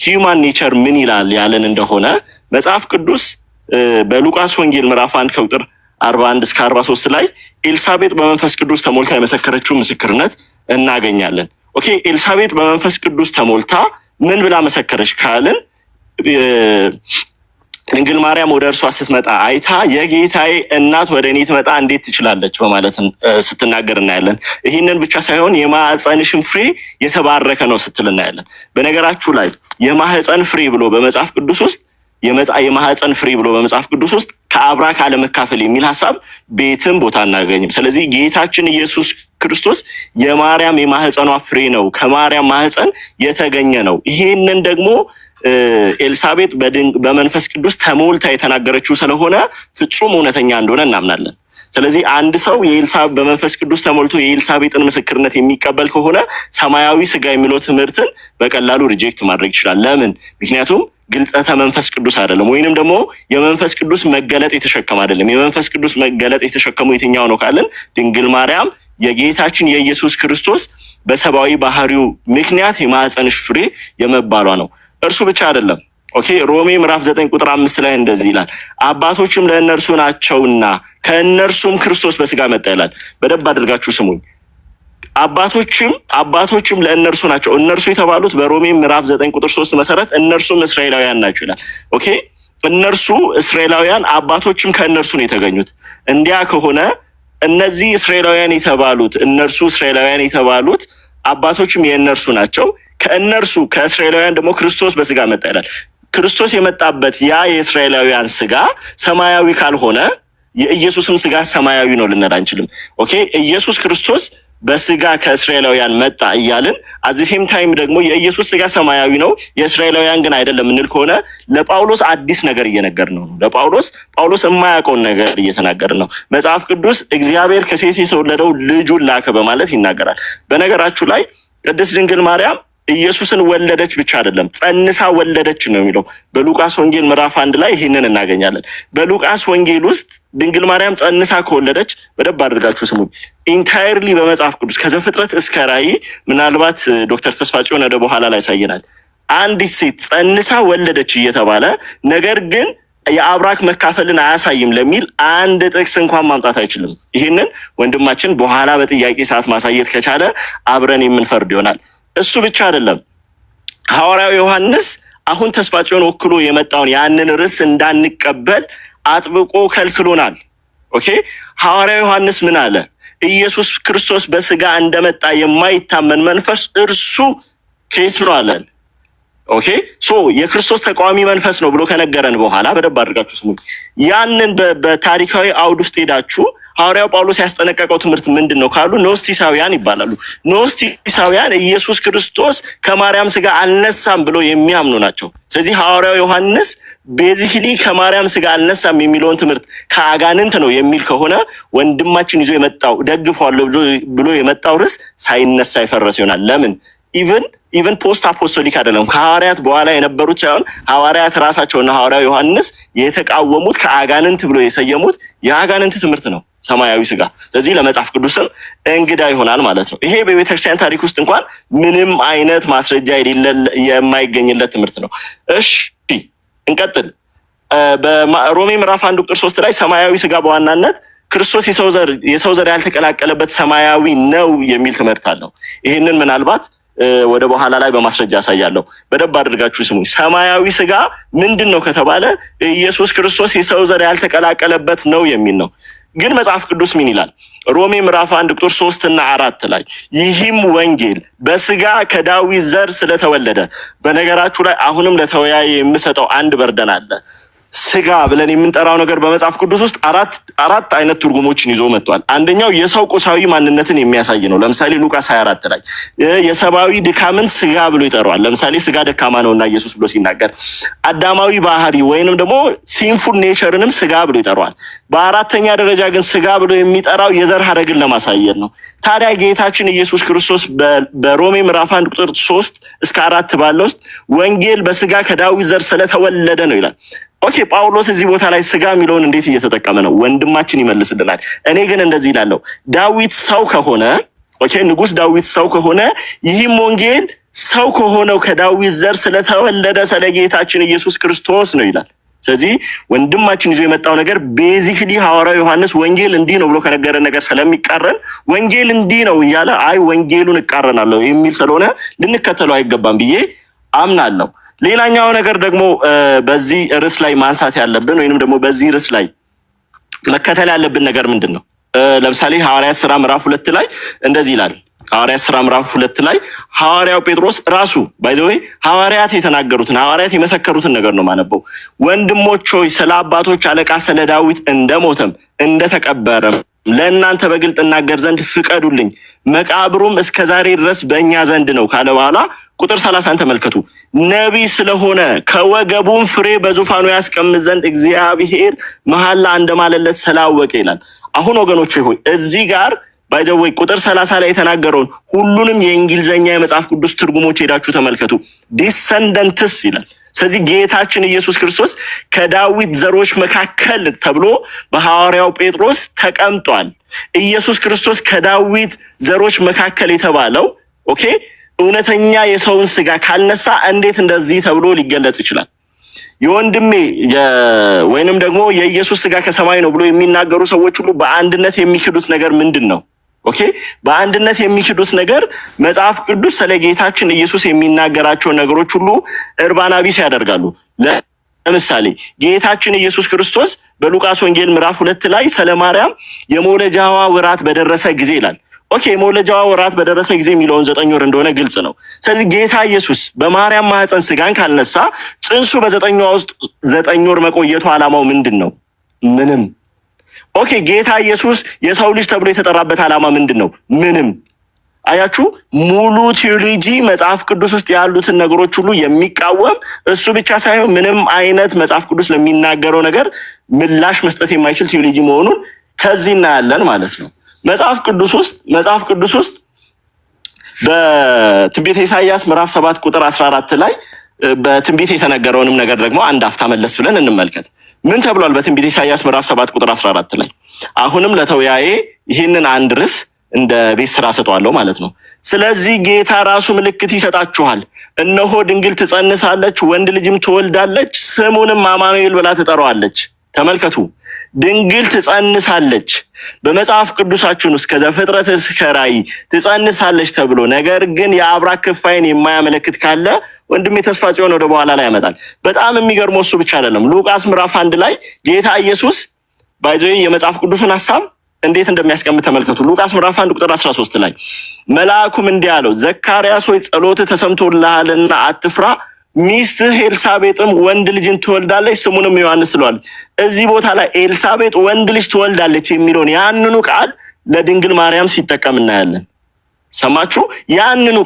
ሂዩማን ኔቸር ምን ይላል ያለን እንደሆነ መጽሐፍ ቅዱስ በሉቃስ ወንጌል ምዕራፍ 1 ከቁጥር 41 እስከ 43 ላይ ኤልሳቤጥ በመንፈስ ቅዱስ ተሞልታ የመሰከረችው ምስክርነት እናገኛለን። ኦኬ ኤልሳቤጥ በመንፈስ ቅዱስ ተሞልታ ምን ብላ መሰከረች ካልን ድንግል ማርያም ወደ እርሷ ስትመጣ አይታ የጌታዬ እናት ወደ እኔ ትመጣ እንዴት ትችላለች በማለት ስትናገር እናያለን። ይህንን ብቻ ሳይሆን የማህፀንሽም ፍሬ የተባረከ ነው ስትል እናያለን። በነገራችሁ ላይ የማህፀን ፍሬ ብሎ በመጽሐፍ ቅዱስ ውስጥ የማህፀን ፍሬ ብሎ በመጽሐፍ ቅዱስ ውስጥ ከአብራክ አለመካፈል የሚል ሀሳብ ቤትም ቦታ እናገኝም። ስለዚህ ጌታችን ኢየሱስ ክርስቶስ የማርያም የማህፀኗ ፍሬ ነው፣ ከማርያም ማህፀን የተገኘ ነው። ይሄንን ደግሞ ኤልሳቤጥ በመንፈስ ቅዱስ ተሞልታ የተናገረችው ስለሆነ ፍጹም እውነተኛ እንደሆነ እናምናለን። ስለዚህ አንድ ሰው በመንፈስ ቅዱስ ተሞልቶ የኤልሳቤጥን ምስክርነት የሚቀበል ከሆነ ሰማያዊ ስጋ የሚለው ትምህርትን በቀላሉ ሪጀክት ማድረግ ይችላል። ለምን? ምክንያቱም ግልጠተ መንፈስ ቅዱስ አይደለም፣ ወይንም ደግሞ የመንፈስ ቅዱስ መገለጥ የተሸከመ አይደለም። የመንፈስ ቅዱስ መገለጥ የተሸከመው የትኛው ነው ካለን ድንግል ማርያም የጌታችን የኢየሱስ ክርስቶስ በሰብአዊ ባህሪው ምክንያት የማህፀንሽ ፍሬ የመባሏ ነው። እርሱ ብቻ አይደለም። ኦኬ ሮሜ ምዕራፍ 9 ቁጥር 5 ላይ እንደዚህ ይላል፣ አባቶችም ለእነርሱ ናቸውና ከእነርሱም ክርስቶስ በስጋ መጣ ይላል። በደንብ አድርጋችሁ ስሙኝ። አባቶችም ለእነርሱ ናቸው። እነርሱ የተባሉት በሮሜ ምዕራፍ 9 ቁጥር 3 መሰረት እነርሱም እስራኤላውያን ናቸው ይላል። ኦኬ እነርሱ እስራኤላውያን፣ አባቶችም ከእነርሱ ነው የተገኙት። እንዲያ ከሆነ እነዚህ እስራኤላውያን የተባሉት አባቶችም የእነርሱ ናቸው። ከእስራኤላውያን ደግሞ ክርስቶስ በስጋ መጣ ይላል። ክርስቶስ የመጣበት ያ የእስራኤላውያን ስጋ ሰማያዊ ካልሆነ የኢየሱስም ስጋ ሰማያዊ ነው ልንል አንችልም። ኦኬ ኢየሱስ ክርስቶስ በስጋ ከእስራኤላውያን መጣ እያልን አዚሴም ታይም ደግሞ የኢየሱስ ስጋ ሰማያዊ ነው የእስራኤላውያን ግን አይደለም እንል ከሆነ ለጳውሎስ አዲስ ነገር እየነገር ነው። ጳውሎስ የማያውቀውን ነገር እየተናገር ነው። መጽሐፍ ቅዱስ እግዚአብሔር ከሴት የተወለደው ልጁን ላከ በማለት ይናገራል። በነገራችሁ ላይ ቅድስት ድንግል ማርያም ኢየሱስን ወለደች ብቻ አይደለም ጸንሳ ወለደች ነው የሚለው። በሉቃስ ወንጌል ምዕራፍ 1 ላይ ይህንን እናገኛለን። በሉቃስ ወንጌል ውስጥ ድንግል ማርያም ጸንሳ ከወለደች በደንብ አድርጋችሁ ስሙኝ። ኢንታይርሊ በመጽሐፍ ቅዱስ ከዘፍጥረት እስከ ራእይ ምናልባት ዶክተር ተስፋጽዮን ወደ በኋላ ላይ ያሳየናል። አንዲት ሴት ጸንሳ ወለደች እየተባለ ነገር ግን የአብራክ መካፈልን አያሳይም ለሚል አንድ ጥቅስ እንኳን ማምጣት አይችልም። ይህንን ወንድማችን በኋላ በጥያቄ ሰዓት ማሳየት ከቻለ አብረን የምንፈርድ ይሆናል። እሱ ብቻ አይደለም። ሐዋርያው ዮሐንስ አሁን ተስፋጽዮን ወክሎ የመጣውን ያንን ርዕስ እንዳንቀበል አጥብቆ ከልክሎናል። ኦኬ ሐዋርያው ዮሐንስ ምን አለ? ኢየሱስ ክርስቶስ በስጋ እንደመጣ የማይታመን መንፈስ እርሱ ከየት ነው አለን። ኦኬ የክርስቶስ ተቃዋሚ መንፈስ ነው ብሎ ከነገረን በኋላ በደንብ አድርጋችሁ ስሙ። ያንን በታሪካዊ አውድ ውስጥ ሄዳችሁ ሐዋርያው ጳውሎስ ያስጠነቀቀው ትምህርት ምንድነው ካሉ ኖስቲሳውያን ይባላሉ። ኖስቲሳውያን ኢየሱስ ክርስቶስ ከማርያም ስጋ አልነሳም ብሎ የሚያምኑ ናቸው። ስለዚህ ሐዋርያው ዮሐንስ ቤዚክሊ ከማርያም ስጋ አልነሳም የሚለውን ትምህርት ከአጋንንት ነው የሚል ከሆነ ወንድማችን ይዞ የመጣው ደግፈዋለሁ ብሎ የመጣው ርዕስ ሳይነሳ ይፈረስ ይሆናል። ለምን ኢቨን ፖስት አፖስቶሊክ አይደለም። ከሐዋርያት በኋላ የነበሩት ሳይሆን ሐዋርያት ራሳቸውና ሐዋርያው ዮሐንስ የተቃወሙት ከአጋንንት ብሎ የሰየሙት የአጋንንት ትምህርት ነው ሰማያዊ ስጋ። ስለዚህ ለመጽሐፍ ቅዱስም እንግዳ ይሆናል ማለት ነው። ይሄ በቤተክርስቲያን ታሪክ ውስጥ እንኳን ምንም አይነት ማስረጃ የማይገኝለት ትምህርት ነው። እሺ እንቀጥል። በሮሜ ምዕራፍ 1 ቁጥር 3 ላይ ሰማያዊ ስጋ በዋናነት ክርስቶስ የሰው ዘር ያልተቀላቀለበት ሰማያዊ ነው የሚል ትምህርት አለው። ይህንን ምናልባት ወደ በኋላ ላይ በማስረጃ ያሳያለሁ። በደንብ አድርጋችሁ ስሙኝ። ሰማያዊ ስጋ ምንድን ነው ከተባለ ኢየሱስ ክርስቶስ የሰው ዘር ያልተቀላቀለበት ነው የሚል ነው። ግን መጽሐፍ ቅዱስ ምን ይላል? ሮሜ ምዕራፍ 1 ቁጥር 3 እና 4 ላይ ይህም ወንጌል በስጋ ከዳዊት ዘር ስለተወለደ። በነገራችሁ ላይ አሁንም ለተወያየ የምሰጠው አንድ በርደን አለ። ስጋ ብለን የምንጠራው ነገር በመጽሐፍ ቅዱስ ውስጥ አራት አይነት ትርጉሞችን ይዞ መጥቷል። አንደኛው የሰው ቁሳዊ ማንነትን የሚያሳይ ነው። ለምሳሌ ሉቃስ 24 ላይ የሰብአዊ ድካምን ስጋ ብሎ ይጠራዋል። ለምሳሌ ስጋ ደካማ ነውና ኢየሱስ ብሎ ሲናገር፣ አዳማዊ ባህሪ ወይንም ደግሞ ሲንፉል ኔቸርንም ስጋ ብሎ ይጠራዋል። በአራተኛ ደረጃ ግን ስጋ ብሎ የሚጠራው የዘር ሐረግን ለማሳየት ነው። ታዲያ ጌታችን ኢየሱስ ክርስቶስ በሮሜ ምዕራፍ 1 ቁጥር 3 እስከ 4 ባለው ውስጥ ወንጌል በስጋ ከዳዊት ዘር ስለተወለደ ነው ይላል። ኦኬ፣ ጳውሎስ እዚህ ቦታ ላይ ስጋ የሚለውን እንዴት እየተጠቀመ ነው? ወንድማችን ይመልስልናል። እኔ ግን እንደዚህ ይላለሁ፣ ዳዊት ሰው ከሆነ ንጉስ ዳዊት ሰው ከሆነ ይህም ወንጌል ሰው ከሆነው ከዳዊት ዘር ስለተወለደ ስለ ጌታችን ኢየሱስ ክርስቶስ ነው ይላል። ስለዚህ ወንድማችን ይዞ የመጣው ነገር ቤዚክሊ ሐዋርያው ዮሐንስ ወንጌል እንዲህ ነው ብሎ ከነገረን ነገር ስለሚቃረን ወንጌል እንዲህ ነው እያለ አይ ወንጌሉን እቃረናለሁ የሚል ስለሆነ ልንከተለው አይገባም ብዬ አምናለሁ። ሌላኛው ነገር ደግሞ በዚህ ርዕስ ላይ ማንሳት ያለብን ወይንም ደግሞ በዚህ ርዕስ ላይ መከተል ያለብን ነገር ምንድን ነው? ለምሳሌ ሐዋርያት ሥራ ምዕራፍ 2 ላይ እንደዚህ ይላል። ሐዋርያት ሥራ ምዕራፍ 2 ላይ ሐዋርያው ጴጥሮስ ራሱ ባይዘዌይ ሐዋርያት የተናገሩትን ሐዋርያት የመሰከሩትን ነገር ነው ማነበው። ወንድሞች ሆይ ስለ አባቶች አለቃ ስለ ዳዊት እንደሞተም እንደተቀበረም ለእናንተ በግልጥ እናገር ዘንድ ፍቀዱልኝ፣ መቃብሩም እስከ ዛሬ ድረስ በእኛ ዘንድ ነው ካለ በኋላ ቁጥር 30 ተመልከቱ። ነቢይ ስለሆነ ከወገቡም ፍሬ በዙፋኑ ያስቀምጥ ዘንድ እግዚአብሔር መሐላ እንደማለለት ስላወቀ ይላል። አሁን ወገኖቼ ሆይ እዚህ ጋር ባይዘወይ ቁጥር 30 ላይ የተናገረውን ሁሉንም የእንግሊዘኛ የመጽሐፍ ቅዱስ ትርጉሞች ሄዳችሁ ተመልከቱ። ዲሰንደንትስ ይላል። ስለዚህ ጌታችን ኢየሱስ ክርስቶስ ከዳዊት ዘሮች መካከል ተብሎ በሐዋርያው ጴጥሮስ ተቀምጧል። ኢየሱስ ክርስቶስ ከዳዊት ዘሮች መካከል የተባለው እውነተኛ የሰውን ስጋ ካልነሳ እንዴት እንደዚህ ተብሎ ሊገለጽ ይችላል? የወንድሜ ወይንም ደግሞ የኢየሱስ ስጋ ከሰማይ ነው ብሎ የሚናገሩ ሰዎች ሁሉ በአንድነት የሚክዱት ነገር ምንድን ነው? በአንድነት የሚክዱት ነገር መጽሐፍ ቅዱስ ስለ ጌታችን ኢየሱስ የሚናገራቸው ነገሮች ሁሉ እርባና ቢስ ያደርጋሉ። ለምሳሌ ጌታችን ኢየሱስ ክርስቶስ በሉቃስ ወንጌል ምዕራፍ 2 ላይ ስለ ማርያም የመውለጃዋ ወራት በደረሰ ጊዜ ይላል። የመውለጃዋ ወራት በደረሰ ጊዜ የሚለውን 9 ወር እንደሆነ ግልጽ ነው። ስለዚህ ጌታ ኢየሱስ በማርያም ማህፀን ስጋን ካልነሳ ጽንሱ በ9 ውስጥ 9 ወር መቆየቱ ዓላማው ምንድን ነው? ምንም። ጌታ ኢየሱስ የሰው ልጅ ተብሎ የተጠራበት ዓላማ ምንድን ነው? ምንም። አያችሁ፣ ሙሉ ቴዎሎጂ መጽሐፍ ቅዱስ ውስጥ ያሉትን ነገሮች ሁሉ የሚቃወም እሱ ብቻ ሳይሆን ምንም አይነት መጽሐፍ ቅዱስ ለሚናገረው ነገር ምላሽ መስጠት የማይችል ቴዎሎጂ መሆኑን ከዚህ እናያለን ማለት ነው። መጽሐፍ ቅዱስ ውስጥ በትንቢተ ኢሳይያስ ምዕራፍ 7 ቁጥር 14 ላይ በትንቢት የተነገረውንም ነገር ደግሞ አንድ አፍታ መለስ ብለን እንመልከት። ምን ተብሏል? በትንቢተ ኢሳይያስ ምዕራፍ 7 ቁጥር 14 ላይ አሁንም ለተወያየ ይህንን አንድ ርዕስ እንደ ቤት ስራ ሰጠዋለሁ ማለት ነው። ስለዚህ ጌታ ራሱ ምልክት ይሰጣችኋል፣ እነሆ ድንግል ትጸንሳለች፣ ወንድ ልጅም ትወልዳለች፣ ስሙንም አማኑኤል ብላ ትጠራዋለች። ተመልከቱ፣ ድንግል ትጸንሳለች። በመጽሐፍ ቅዱሳችን ውስጥ ከዘፍጥረት እስከ ራዕይ ትጸንሳለች ተብሎ ነገር ግን የአብራክ ክፋይን የማያመለክት ካለ ወንድሜ ተስፋ ጽዮን ወደ በኋላ ላይ ያመጣል። በጣም የሚገርመው እሱ ብቻ አይደለም። ሉቃስ ምዕራፍ 1 ላይ ጌታ ኢየሱስ የመጽሐፍ ቅዱስን ሐሳብ እንዴት እንደሚያስቀምጥ ተመልከቱ። ሉቃስ ምዕራፍ 1 ቁጥር 13 ላይ መልአኩም እንዲህ አለው፣ ዘካርያስ ሆይ ጸሎትህ ተሰምቶልሃልና አትፍራ፣ ሚስትህ ኤልሳቤጥም ወንድ ልጅን ትወልዳለች ስሙንም ዮሐንስ ትለዋለች። እዚህ ቦታ ላይ ኤልሳቤጥ ወንድ ልጅ ትወልዳለች የሚለውን ያንኑ ቃል ለድንግል ማርያም ሲጠቀም እናያለን። ሰማችሁ? ያንኑ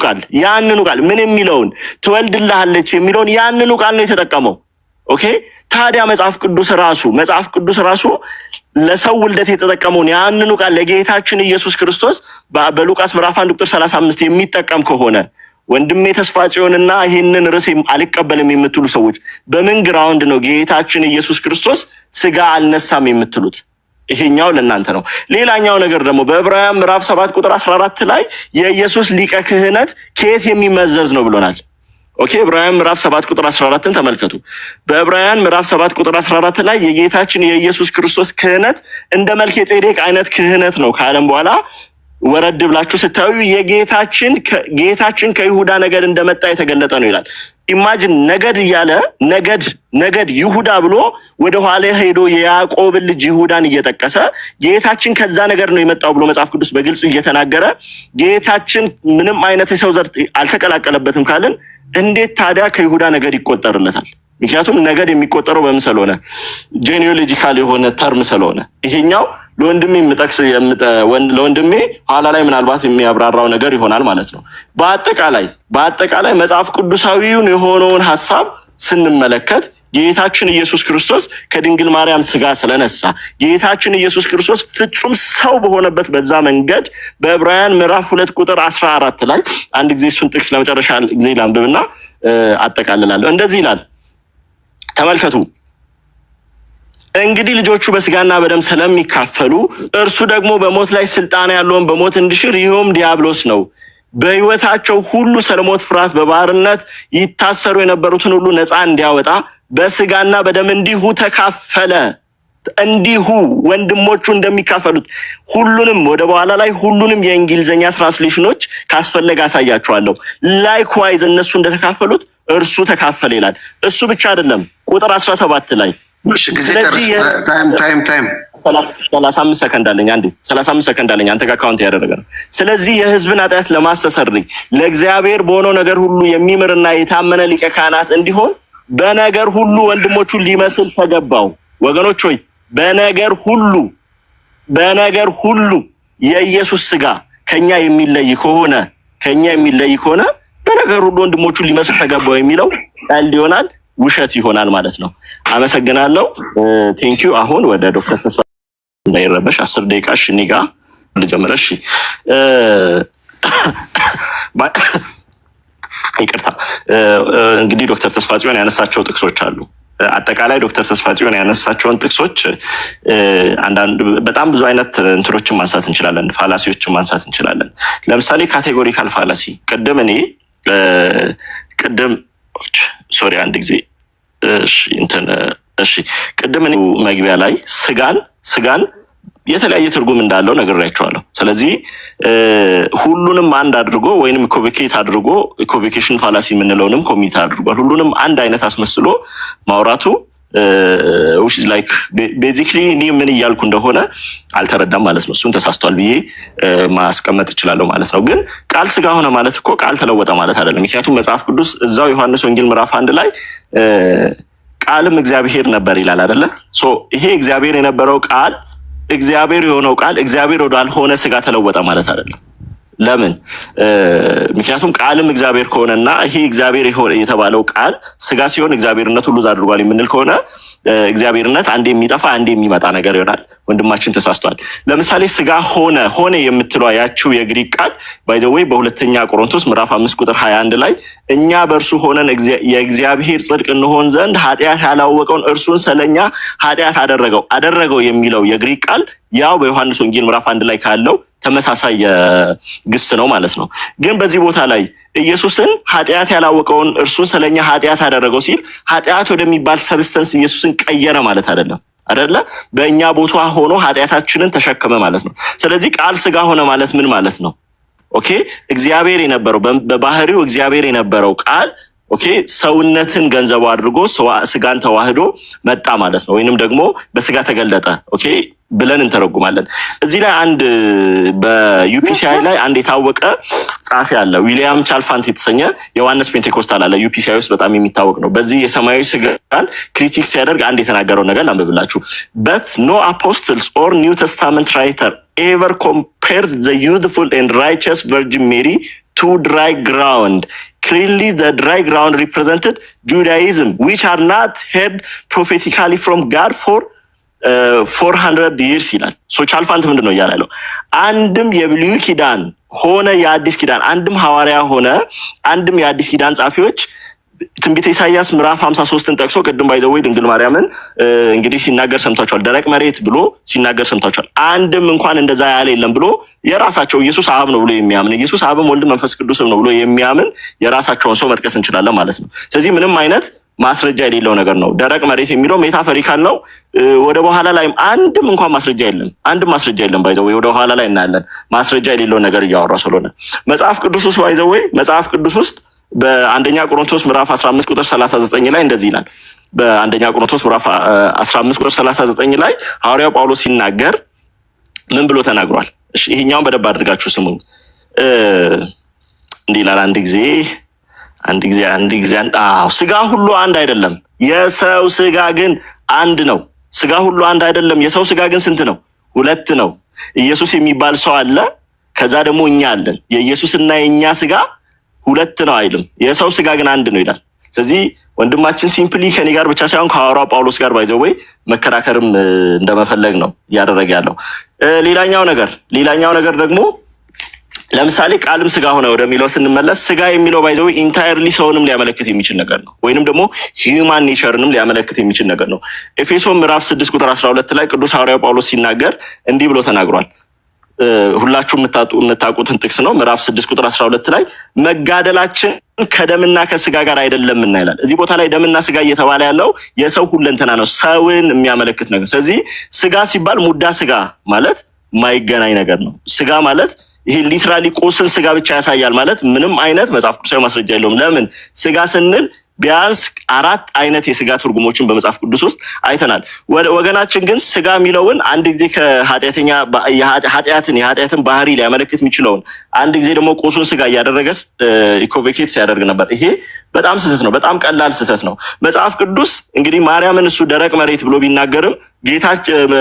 ቃል ምን የሚለውን ትወልድልሃለች የሚለውን ያንኑ ቃል ነው የተጠቀመው። ኦኬ። ታዲያ መጽሐፍ ቅዱስ ራሱ ለሰው ውልደት የተጠቀመውን ያንኑ ቃል ለጌታችን ኢየሱስ ክርስቶስ በሉቃስ ምዕራፍ 1 ቁጥር 35 የሚጠቀም ከሆነ ወንድሜ ተስፋ ጽዮንና ይህንን ርዕስ አልቀበልም የምትሉ ሰዎች በምን ግራውንድ ነው ጌታችን ኢየሱስ ክርስቶስ ስጋ አልነሳም የምትሉት? ይሄኛው ለእናንተ ነው። ሌላኛው ነገር ደግሞ በዕብራውያን ምዕራፍ 7 ቁጥር 14 ላይ የኢየሱስ ሊቀ ክህነት ከየት የሚመዘዝ ነው ብሎናል። ኦኬ። ዕብራውያን ምዕራፍ 7 ቁጥር 14ን ተመልከቱ። በዕብራውያን ምዕራፍ 7 ቁጥር 14 ላይ የጌታችን የኢየሱስ ክርስቶስ ክህነት እንደ መልከ ጼዴቅ አይነት ክህነት ነው ካለም በኋላ ወረድ ብላችሁ ስታዩ ጌታችን ከይሁዳ ነገድ እንደመጣ የተገለጠ ነው ይላል። ኢማጂን ነገድ እያለ ነገድ ይሁዳ ብሎ ወደ ኋላ ሄዶ የያዕቆብን ልጅ ይሁዳን እየጠቀሰ ጌታችን ከዛ ነገር ነው የመጣው ብሎ መጽሐፍ ቅዱስ በግልጽ እየተናገረ ጌታችን ምንም አይነት የሰው ዘር አልተቀላቀለበትም ካልን እንዴት ታዲያ ከይሁዳ ነገድ ይቆጠርለታል? ምክንያቱም ነገድ የሚቆጠረው በምን ስለሆነ ጄኔኦሎጂካል የሆነ ተርም ስለሆነ ይሄኛው ለወንድሜ ለወንድሜ ኋላ ላይ ምናልባት የሚያብራራው ነገር ይሆናል ማለት ነው። በአጠቃላይ መጽሐፍ ቅዱሳዊውን የሆነውን ሐሳብ ስንመለከት ጌታችን ኢየሱስ ክርስቶስ ከድንግል ማርያም ስጋ ስለነሳ ጌታችን ኢየሱስ ክርስቶስ ፍጹም ሰው በሆነበት በዛ መንገድ በዕብራውያን ምዕራፍ 2 ቁጥር 14 ላይ አንድ ጊዜ እሱን ጥቅስ ለመጨረሻ ጊዜ ላንብብና አጠቃልላለሁ። እንደዚህ ይላል፣ ተመልከቱ። እንግዲህ ልጆቹ በስጋና በደም ስለሚካፈሉ እርሱ ደግሞ በሞት ላይ ስልጣን ያለውን በሞት እንዲሽር ይኸውም ዲያብሎስ ነው። በሕይወታቸው ሁሉ ስለሞት ፍርሃት በባርነት ይታሰሩ የነበሩትን ሁሉ ነፃ እንዲያወጣ በስጋና በደም እንዲሁ ተካፈለ። እንዲሁ ወንድሞቹ እንደሚካፈሉት ሁሉንም ወደ በኋላ ላይ ሁሉንም የእንግሊዝኛ ትራንስሌሽኖች ካስፈለገ አሳያችኋለሁ። ላይክዋይዝ እነሱ እንደተካፈሉት እርሱ ተካፈለ ይላል። እሱ ብቻ አይደለም። ቁጥር 17 ላይ ስለዚህ 35 ሰከንድ አለኝ። 35 ሰከንድ አለኝ። አንተ ጋር ካውንት ያደረገ ነው። ስለዚህ የሕዝብን ኃጢአት ለማስተስረይ ለእግዚአብሔር በሆነው ነገር ሁሉ የሚምርና የታመነ ሊቀ ካህናት እንዲሆን በነገር ሁሉ ወንድሞቹን ሊመስል ተገባው። ወገኖች ሆይ በነገር ሁሉ የኢየሱስ ስጋ ከኛ የሚለይ ከሆነ በነገር ሁሉ ወንድሞቹን ሊመስል ተገባው የሚለው ቀልድ ይሆናል፣ ውሸት ይሆናል ማለት ነው። አመሰግናለሁ። ቴንኪዩ። አሁን ወደ ዶክተር ተስፋ እንዳይረበሽ 10 ደቂቃ እኔ ጋር ልጀምር። እሺ ይቅርታ። እንግዲህ ዶክተር ተስፋ ጽዮን ያነሳቸው ጥቅሶች አሉ። አጠቃላይ ዶክተር ተስፋ ጽዮን ያነሳቸውን ጥቅሶች አንዳንድ በጣም ብዙ አይነት እንትሮችን ማንሳት እንችላለን፣ ፋላሲዎችን ማንሳት እንችላለን። ለምሳሌ ካቴጎሪካል ፋላሲ አንድ ጊዜ ቅድም መግቢያ ላይ ስጋን የተለያየ ትርጉም እንዳለው ነግሬያቸዋለሁ። ስለዚህ ሁሉንም አንድ አድርጎ ወይንም ኮቪኬት አድርጎ ኮቪኬሽን ፋላሲ የምንለውንም ኮሚት አድርጓል። ሁሉንም አንድ አይነት አስመስሎ ማውራቱ which is like basically እኔ ምን እያልኩ እንደሆነ አልተረዳም ማለት ነው። እሱን ተሳስቷል ብዬ ማስቀመጥ እችላለሁ ማለት ነው። ግን ቃል ስጋ ሆነ ማለት እኮ ቃል ተለወጠ ማለት አይደለም። ምክንያቱም መጽሐፍ ቅዱስ እዛው ዮሐንስ ወንጌል ምዕራፍ 1 ላይ ቃልም እግዚአብሔር ነበር ይላል አይደለ? ይሄ እግዚአብሔር የነበረው ቃል እግዚአብሔር የሆነው ቃል እግዚአብሔር ወዳልሆነ ስጋ ተለወጠ ማለት አይደለም። ለምን? ምክንያቱም ቃልም እግዚአብሔር ከሆነና ይሄ እግዚአብሔር የተባለው ቃል ስጋ ሲሆን እግዚአብሔርነቱ ሉዝ አድርጓል የምንል ከሆነ እግዚአብሔርነት አንዴ የሚጠፋ አንዴ የሚመጣ ነገር ይሆናል። ወንድማችን ተሳስቷል። ለምሳሌ ስጋ ሆነ የምትለው ያቺው የግሪክ ቃል ባይ ዘ ዌይ በሁለተኛ ቆሮንቶስ ምዕራፍ 5 ቁጥር 21 ላይ እኛ በእርሱ ሆነን የእግዚአብሔር ጽድቅ እንሆን ዘንድ ኃጢአት ያላወቀውን እርሱን ስለኛ ኃጢአት አደረገው የሚለው የግሪክ ቃል ያው በዮሐንስ ወንጌል ምዕራፍ 1 ላይ ካለው ተመሳሳይ ግስ ነው ማለት ነው። ግን በዚህ ቦታ ላይ ኢየሱስን ኃጢአት ያላወቀውን እርሱን ስለኛ ኃጢአት አደረገው ሲል ኃጢአት ወደሚባል ሰብስተንስ ኢየሱስን ቀየረ ማለት አይደለም። በእኛ ቦታ ሆኖ ኃጢአታችንን ተሸከመ ማለት ነው። ስለዚህ ቃል ስጋ ሆነ ማለት ምን ማለት ነው? ኦኬ እግዚአብሔር የነበረው በባህሪው እግዚአብሔር የነበረው ቃል ኦኬ ሰውነትን ገንዘቡ አድርጎ ስጋን ተዋህዶ መጣ ማለት ነው፣ ወይንም ደግሞ በስጋ ተገለጠ ኦኬ ብለን እንተረጉማለን። እዚህ ላይ አንድ በዩፒሲአይ ላይ አንድ የታወቀ ጸሐፊ አለ፣ ዊሊያም ቻልፋንት የተሰኘ የዮሐንስ ፔንቴኮስታል አለ፣ ዩፒሲአይ ውስጥ በጣም የሚታወቅ ነው። በዚህ የሰማያዊ ስጋን ክሪቲክ ሲያደርግ አንድ የተናገረው ነገር ላንብብላችሁ። but no apostles or New Testament writer ever compared the youthful and righteous Virgin Mary to dry ground. Clearly the dry ground represented Judaism, which are not heard prophetically from God for 400 years ይላል። ሶ ቻልፋንት ምንድን ነው እያለ ያለው? አንድም የብሉይ ኪዳን ሆነ የአዲስ ኪዳን፣ አንድም ሐዋርያ ሆነ አንድም የአዲስ ኪዳን ጻፊዎች ትንቢተ ኢሳይያስ ምዕራፍ 53ን ጠቅሶ ቅድም ባይዘወይ ድንግል ማርያምን እንግዲህ ሲናገር ሰምታችኋል። ደረቅ መሬት ብሎ ሲናገር ሰምታችኋል። አንድም እንኳን እንደዛ ያለ የለም ብሎ የራሳቸው ኢየሱስ አብ ነው ብሎ የሚያምን ኢየሱስ አብም ወልድ መንፈስ ቅዱስም ነው ብሎ የሚያምን የራሳቸውን ሰው መጥቀስ እንችላለን ማለት ነው። ስለዚህ ምንም አይነት ማስረጃ የሌለው ነገር ነው። ደረቅ መሬት የሚለው ሜታፎሪካል ነው። ወደ በኋላ ላይ አንድም እንኳን ማስረጃ የለም፣ አንድም ማስረጃ የለም። ባይዘወይ ወደ በኋላ ላይ እናያለን ማስረጃ የሌለው ነገር እያወራ ስለሆነ መጽሐፍ ቅዱስ ውስጥ ባይዘወይ መጽሐፍ ቅዱስ ውስጥ በአንደኛ ቆሮንቶስ ምዕራፍ 15 ቁጥር 39 ላይ እንደዚህ ይላል። በአንደኛ ቆሮንቶስ ምዕራፍ 15 ቁጥር 39 ላይ ሐዋርያው ጳውሎስ ሲናገር ምን ብሎ ተናግሯል? እሺ ይሄኛውን በደንብ አድርጋችሁ ስሙኝ። እንዲህ ይላል አንድ ጊዜ ስጋ ሁሉ አንድ አይደለም፣ የሰው ስጋ ግን አንድ ነው። ስጋ ሁሉ አንድ አይደለም፣ የሰው ስጋ ግን ስንት ነው? ሁለት ነው። ኢየሱስ የሚባል ሰው አለ፣ ከዛ ደግሞ እኛ አለን። የኢየሱስና የእኛ ስጋ ሁለት ነው አይልም፣ የሰው ስጋ ግን አንድ ነው ይላል። ስለዚህ ወንድማችን ሲምፕሊ ከኔ ጋር ብቻ ሳይሆን ከሐዋርያው ጳውሎስ ጋር ባይዘወይ መከራከርም እንደመፈለግ ነው እያደረገ ያለው። ሌላኛው ነገር ደግሞ ለምሳሌ ቃልም ስጋ ሆነ ወደሚለው ስንመለስ ስጋ የሚለው ባይዘወይ ኢንታየርሊ ሰውንም ሊያመለክት የሚችል ነገር ነው፣ ወይንም ደግሞ ሂዩማን ኔቸርንም ሊያመለክት የሚችል ነገር ነው። ኤፌሶን ምዕራፍ 6 ቁጥር 12 ላይ ቅዱስ ሐዋርያው ጳውሎስ ሲናገር እንዲህ ብሎ ተናግሯል። ሁላችሁ የምታውቁትን ጥቅስ ነው። ምዕራፍ 6 ቁጥር 12 ላይ መጋደላችን ከደምና ከስጋ ጋር አይደለምና ይላል። እዚህ ቦታ ላይ ደምና ስጋ እየተባለ ያለው የሰው ሁለንተና ነው፣ ሰውን የሚያመለክት ነገር። ስለዚህ ስጋ ሲባል ሙዳ ስጋ ማለት ማይገናኝ ነገር ነው። ስጋ ማለት ይሄ ሊትራሊ ቁስን ስጋ ብቻ ያሳያል ማለት ምንም አይነት መጽሐፍ ቅዱሳዊ ማስረጃ የለውም። ለምን ስጋ ስንል ቢያንስ 4 አይነት የስጋ ትርጉሞችን በመጽሐፍ ቅዱስ ውስጥ አይተናል። ወገናችን ግን ስጋ የሚለውን አንድ ጊዜ የኃጢአትን ባህሪ ሊያመለክት የሚችለውን አንድ ጊዜ ደግሞ ቁሱን ስጋ እያደረገስ ኢኮቬኬት ሲያደርግ ነበር። ይሄ በጣም ስህተት ነው፣ በጣም ቀላል ስህተት ነው። መጽሐፍ ቅዱስ እንግዲህ ማርያምን እሱ ደረቅ መሬት ብሎ ቢናገርም ጌታችን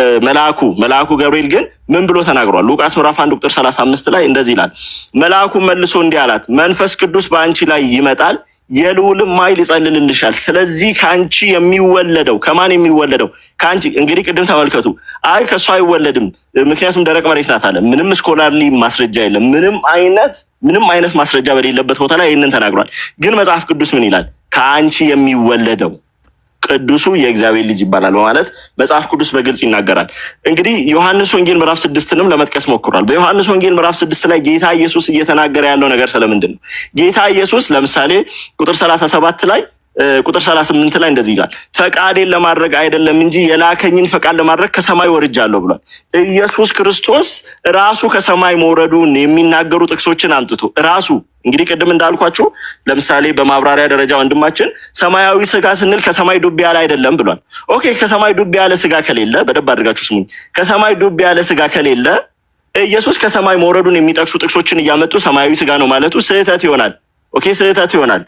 መልአኩ ገብርኤል ግን ምን ብሎ ተናግሯል? ሉቃስ ምዕራፍ 1 ቁጥር 35 ላይ እንደዚህ ይላል። መልአኩ መልሶ እንዲህ አላት፣ መንፈስ ቅዱስ በአንቺ ላይ ይመጣል፣ የልዑልም ኃይል ይጸልልልሻል። ስለዚህ ከአንቺ የሚወለደው ከማን የሚወለደው? ከአንቺ። እንግዲህ ቅድም ተመልከቱ፣ አይ ከእሱ አይወለድም ምክንያቱም ደረቅ መሬት ናት አለ። ምንም ስኮላርሊ ማስረጃ የለም። ምንም አይነት ማስረጃ በሌለበት ቦታ ላይ ይህንን ተናግሯል። ግን መጽሐፍ ቅዱስ ምን ይላል? ከአንቺ የሚወለደው ቅዱሱ የእግዚአብሔር ልጅ ይባላል በማለት መጽሐፍ ቅዱስ በግልጽ ይናገራል። እንግዲህ ዮሐንስ ወንጌል ምዕራፍ 6ንም ለመጥቀስ ሞክሯል። በዮሐንስ ወንጌል ምዕራፍ 6 ላይ ጌታ ኢየሱስ እየተናገረ ያለው ነገር ስለምንድን ነው? ጌታ ኢየሱስ ለምሳሌ ቁጥር 37 ላይ ቁጥር 38 ላይ እንደዚህ ይላል፣ ፈቃዴን ለማድረግ አይደለም እንጂ የላከኝን ፈቃድ ለማድረግ ከሰማይ ወርጃለሁ ብሏል። ኢየሱስ ክርስቶስ ራሱ ከሰማይ መውረዱን የሚናገሩ ጥቅሶችን አምጥቶ ራሱ እንግዲህ ቅድም እንዳልኳችሁ ለምሳሌ በማብራሪያ ደረጃ ወንድማችን ሰማያዊ ስጋ ስንል ከሰማይ ዱብ ያለ አይደለም ብሏል። ኦኬ ከሰማይ ዱብ ያለ ስጋ ከሌለ በደንብ አድርጋችሁ ስሙኝ። ከሰማይ ዱብ ያለ ስጋ ከሌለ ኢየሱስ ከሰማይ መውረዱን የሚጠቅሱ ጥቅሶችን እያመጡ ሰማያዊ ስጋ ነው ማለቱ ስህተት ይሆናል። ኦኬ ስህተት ይሆናል።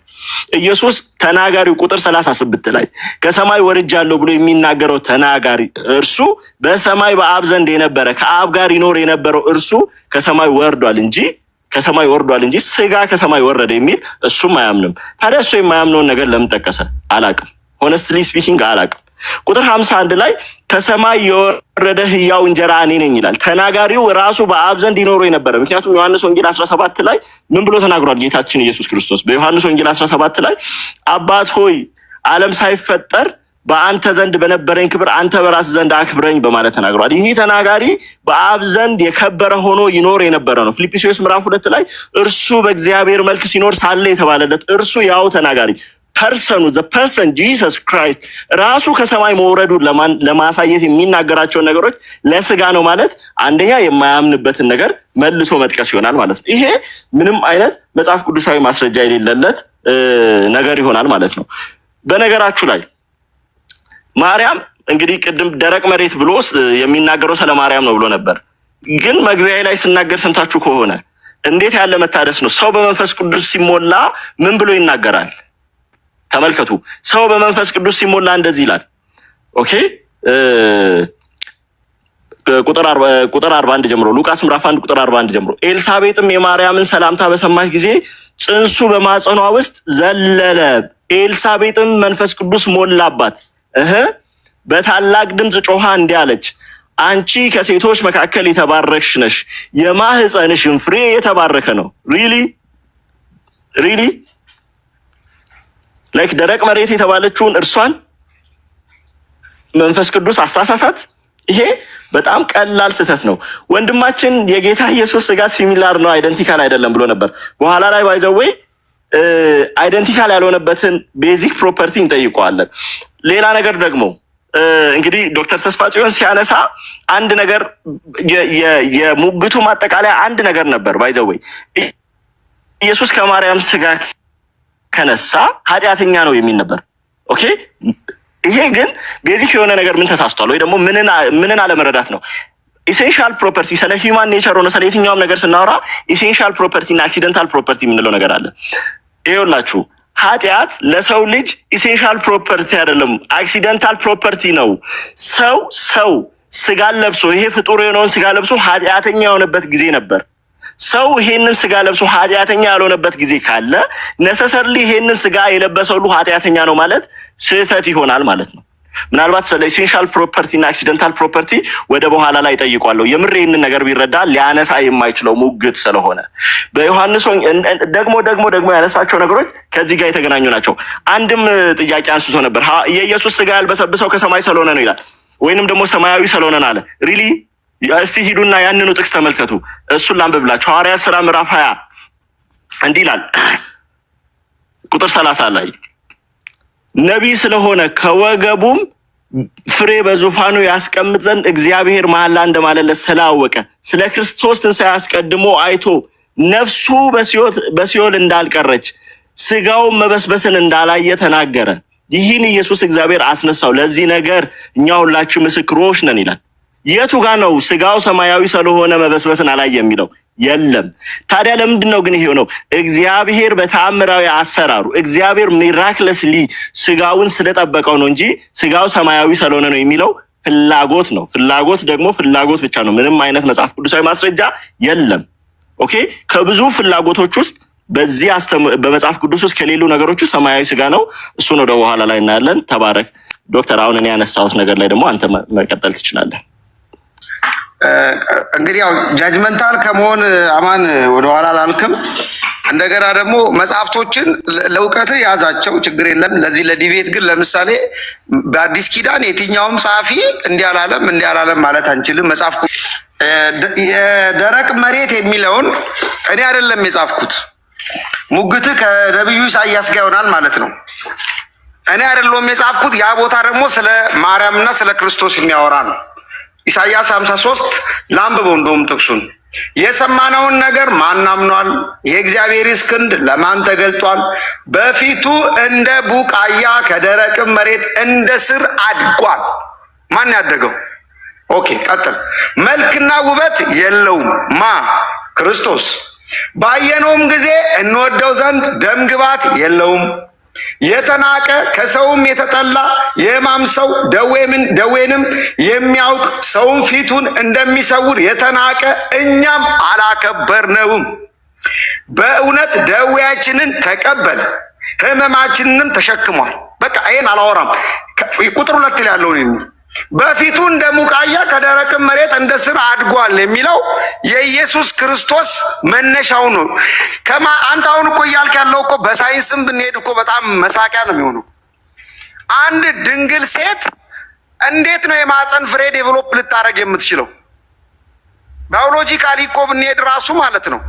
ኢየሱስ ተናጋሪው ቁጥር 38 ላይ ከሰማይ ወርጃለሁ ብሎ የሚናገረው ተናጋሪ እርሱ በሰማይ በአብ ዘንድ የነበረ ከአብ ጋር ይኖር የነበረው እርሱ ከሰማይ ወርዷል እንጂ ስጋ ከሰማይ ወረደ የሚል እሱም አያምንም። ታዲያ እሱ የማያምነውን ነገር ለምን ጠቀሰ? አላቅም። ሆነስትሊ ስፒኪንግ አላቅም። ቁጥር 51 ላይ ከሰማይ የወረደ ሕያው እንጀራ እኔ ነኝ ይላል። ተናጋሪው ራሱ በአብ ዘንድ ይኖሩ የነበረ። ምክንያቱም ዮሐንስ ወንጌል 17 ላይ ምን ብሎ ተናግሯል ጌታችን ኢየሱስ ክርስቶስ? በዮሐንስ ወንጌል 17 ላይ አባት ሆይ ዓለም ሳይፈጠር በአንተ ዘንድ በነበረኝ ክብር አንተ በራስ ዘንድ አክብረኝ በማለት ተናግሯል። ይህ ተናጋሪ በአብ ዘንድ የከበረ ሆኖ ይኖር የነበረ ነው። ፊልጵስዩስ ምዕራፍ 2 ላይ እርሱ በእግዚአብሔር መልክ ሲኖር ሳለ የተባለለት እርሱ ያው ተናጋሪ ፐርሰኑ ዘ ፐርሰን ጂሰስ ክራይስት ራሱ ከሰማይ መውረዱን ለማሳየት የሚናገራቸውን ነገሮች ለስጋ ነው ማለት አንደኛ የማያምንበትን ነገር መልሶ መጥቀስ ይሆናል ማለት ነው። ይሄ ምንም አይነት መጽሐፍ ቅዱሳዊ ማስረጃ የሌለለት ነገር ይሆናል ማለት ነው። በነገራችሁ ላይ ማርያም እንግዲህ ቅድም ደረቅ መሬት ብሎ የሚናገረው ስለ ማርያም ነው ብሎ ነበር። ግን መግቢያ ላይ ስናገር ሰምታችሁ ከሆነ እንዴት ያለ መታደስ ነው! ሰው በመንፈስ ቅዱስ ሲሞላ ምን ብሎ ይናገራል? ተመልከቱ። ሰው በመንፈስ ቅዱስ ሲሞላ እንደዚህ ይላል። ኦኬ ቁጥር 41 ጀምሮ ሉቃስ ምዕራፍ 1 ቁጥር 41 ጀምሮ ኤልሳቤጥም የማርያምን ሰላምታ በሰማች ጊዜ ጽንሱ በማጸኗ ውስጥ ዘለለ። ኤልሳቤጥም መንፈስ ቅዱስ ሞላባት። በታላቅ ድምፅ ጮኻ እንዲህ አለች፣ አንቺ ከሴቶች መካከል የተባረክሽ ነሽ፣ የማህፀንሽን ፍሬ የተባረከ ነው። ሪሊ ላይክ ደረቅ መሬት የተባለችውን እርሷን መንፈስ ቅዱስ አሳሳታት። ይሄ በጣም ቀላል ስህተት ነው። ወንድማችን የጌታ ኢየሱስ ስጋ ሲሚላር ነው አይደንቲካል አይደለም ብሎ ነበር። በኋላ ላይ ባይዘዌ አይደንቲካል ያልሆነበትን ቤዚክ ፕሮፐርቲ እንጠይቀዋለን። ሌላ ነገር ደግሞ እንግዲህ ዶክተር ተስፋጽዮን ሲያነሳ አንድ ነገር የሙግቱ ማጠቃለያ አንድ ነገር ነበር። ባይዘዌ ኢየሱስ ከማርያም ስጋ ከነሳ ኃጢአተኛ ነው የሚል ነበር። ኦኬ ይሄ ግን ቤዚክ የሆነ ነገር ምን ተሳስቷል ወይ ደግሞ ምንን አለመረዳት ነው? ኢሴንሻል ፕሮፐርቲ ስለ ሂውማን ኔቸር ሆነ ስለ የትኛውም ነገር ስናወራ ኢሴንሻል ፕሮፐርቲ እና አክሲደንታል ፕሮፐርቲ የምንለው ነገር አለ። ይኸውላችሁ ኃጢአት ለሰው ልጅ ኢሴንሻል ፕሮፐርቲ አይደለም፣ አክሲደንታል ፕሮፐርቲ ነው። ሰው ስጋን ለብሶ ይሄ ፍጡር የሆነውን ስጋ ለብሶ ኃጢአተኛ የሆነበት ጊዜ ነበር። ሰው ይሄንን ስጋ ለብሶ ኃጢአተኛ ያልሆነበት ጊዜ ካለ ነሰሰርሊ ይሄንን ስጋ የለበሰው ሁሉ ኃጢአተኛ ነው ማለት ስህተት ይሆናል ማለት ነው። ምናልባት ስለ ኢሴንሻል ፕሮፐርቲ እና አክሲደንታል ፕሮፐርቲ ወደ በኋላ ላይ ጠይቋለሁ። የምር ይህንን ነገር ቢረዳ ሊያነሳ የማይችለው ሙግት ስለሆነ በዮሐንስ ደግሞ ያነሳቸው ነገሮች ከዚህ ጋር የተገናኙ ናቸው። አንድም ጥያቄ አንስቶ ነበር። የኢየሱስ ስጋ ያልበሰብሰው ከሰማይ ስለሆነ ነው ይላል፣ ወይንም ደግሞ ሰማያዊ ስለሆነ ነው አለ። ሪሊ እስቲ ሂዱና ያንኑ ጥቅስ ተመልከቱ። እሱን ላንብብላችሁ። ሐዋርያት ሥራ ምዕራፍ 20 እንዲህ ይላል ቁጥር 30 ላይ ነቢይ ስለሆነ ከወገቡም ፍሬ በዙፋኑ ያስቀምጥ ዘንድ እግዚአብሔር መሐላ እንደማለለት ስላወቀ ስለ ክርስቶስ ትንሣኤ አስቀድሞ አይቶ ነፍሱ በሲኦል እንዳልቀረች ስጋውን መበስበስን እንዳላየ ተናገረ። ይህን ኢየሱስ እግዚአብሔር አስነሳው፣ ለዚህ ነገር እኛ ሁላችን ምስክሮች ነን ይላል። የቱ ጋር ነው ስጋው ሰማያዊ ስለሆነ መበስበስን አላየ የሚለው? የለም። ታዲያ ለምንድን ነው ግን ይሄው ነው? እግዚአብሔር በተአምራዊ አሰራሩ እግዚአብሔር ሚራክለስሊ ስጋውን ስለጠበቀው ነው እንጂ ስጋው ሰማያዊ ስለሆነ ነው የሚለው ፍላጎት ነው። ፍላጎት ደግሞ ፍላጎት ብቻ ነው። ምንም አይነት መጽሐፍ ቅዱሳዊ ማስረጃ የለም። ኦኬ ከብዙ ፍላጎቶች ውስጥ በመጽሐፍ ቅዱስ ውስጥ ከሌሉ ነገሮች ሰማያዊ ስጋ ነው። እሱን ወደ በኋላ ላይ እናያለን። ተባረክ ዶክተር። አሁን እኔ ያነሳሁት ነገር ላይ ደግሞ አንተ መቀጠል ትችላለህ። እንግዲህ ያው ጃጅመንታል ከመሆን አማን ወደኋላ አላልክም። እንደገና ደግሞ መጽሐፍቶችን ለእውቀት ያዛቸው ችግር የለም። ለዚህ ለዲቤት ግን ለምሳሌ በአዲስ ኪዳን የትኛውም ጸሐፊ እንዲህ አላለም ማለት አንችልም። መጽሐፍ የደረቅ መሬት የሚለውን እኔ አይደለም የጻፍኩት። ሙግት ከነብዩ ኢሳያስ ጋር ይሆናል ማለት ነው። እኔ አይደለም የጻፍኩት። ያ ቦታ ደግሞ ስለ ማርያምና ስለ ክርስቶስ የሚያወራ ነው። ኢሳያስ 53 ላንብበው። እንደውም ጥቅሱን የሰማነውን ነገር ማን አምኗል? የእግዚአብሔር ክንድ ለማን ተገልጧል? በፊቱ እንደ ቡቃያ ከደረቅም መሬት እንደ ስር አድጓል። ማን ያደገው? ኦኬ ቀጥል። መልክና ውበት የለውም። ክርስቶስ። ባየነውም ጊዜ እንወደው ዘንድ ደም ግባት የለውም። የተናቀ ከሰውም የተጠላ የሕማም ሰው ደዌንም የሚያውቅ ሰውን ፊቱን እንደሚሰውር የተናቀ እኛም አላከበርነውም። በእውነት ደዌያችንን ተቀበለ ሕመማችንንም ተሸክሟል። በቃ ይሄን አላወራም። ቁጥር 2 ላይ ያለውን በፊቱ እንደ ቡቃያ ከደረቅም መሬት እንደ ስር አድጓል የሚለው የኢየሱስ ክርስቶስ መነሻው ነው። አንተ አሁን እኮ እያልክ ያለው እኮ በሳይንስም ብንሄድ እኮ በጣም መሳቂያ ነው የሚሆነው። አንድ ድንግል ሴት እንዴት ነው የማህፀን ፍሬ ዴቨሎፕ ልታደርግ የምትችለው? ባዮሎጂካሊ እኮ ብንሄድ ራሱ ማለት ነው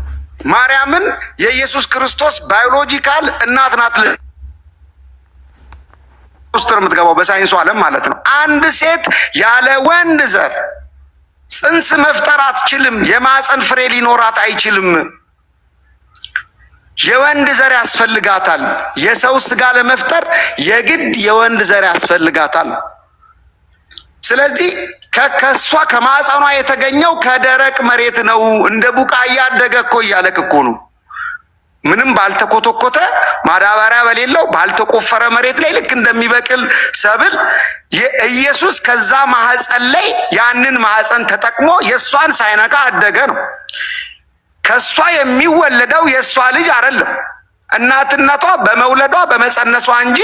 ማርያምን የኢየሱስ ክርስቶስ ባዮሎጂካል እናት ናት ውስጥ የምትገባው በሳይንሱ ዓለም ማለት ነው። አንድ ሴት ያለ ወንድ ዘር ጽንስ መፍጠር አትችልም። የማህፀን ፍሬ ሊኖራት አይችልም። የወንድ ዘር ያስፈልጋታል። የሰው ስጋ ለመፍጠር የግድ የወንድ ዘር ያስፈልጋታል። ስለዚህ ከሷ ከማህፀኗ የተገኘው ከደረቅ መሬት ነው። እንደ ቡቃያ አደገ እኮ እያለክ እኮ ነው። ምንም ባልተኮተኮተ ማዳበሪያ በሌለው ባልተቆፈረ መሬት ላይ ልክ እንደሚበቅል ሰብል ኢየሱስ ከዛ ማህፀን ላይ ያንን ማህፀን ተጠቅሞ የእሷን ሳይነካ አደገ ነው። ከሷ የሚወለደው የእሷ ልጅ አይደለም። እናትነቷ በመውለዷ በመጸነሷ እንጂ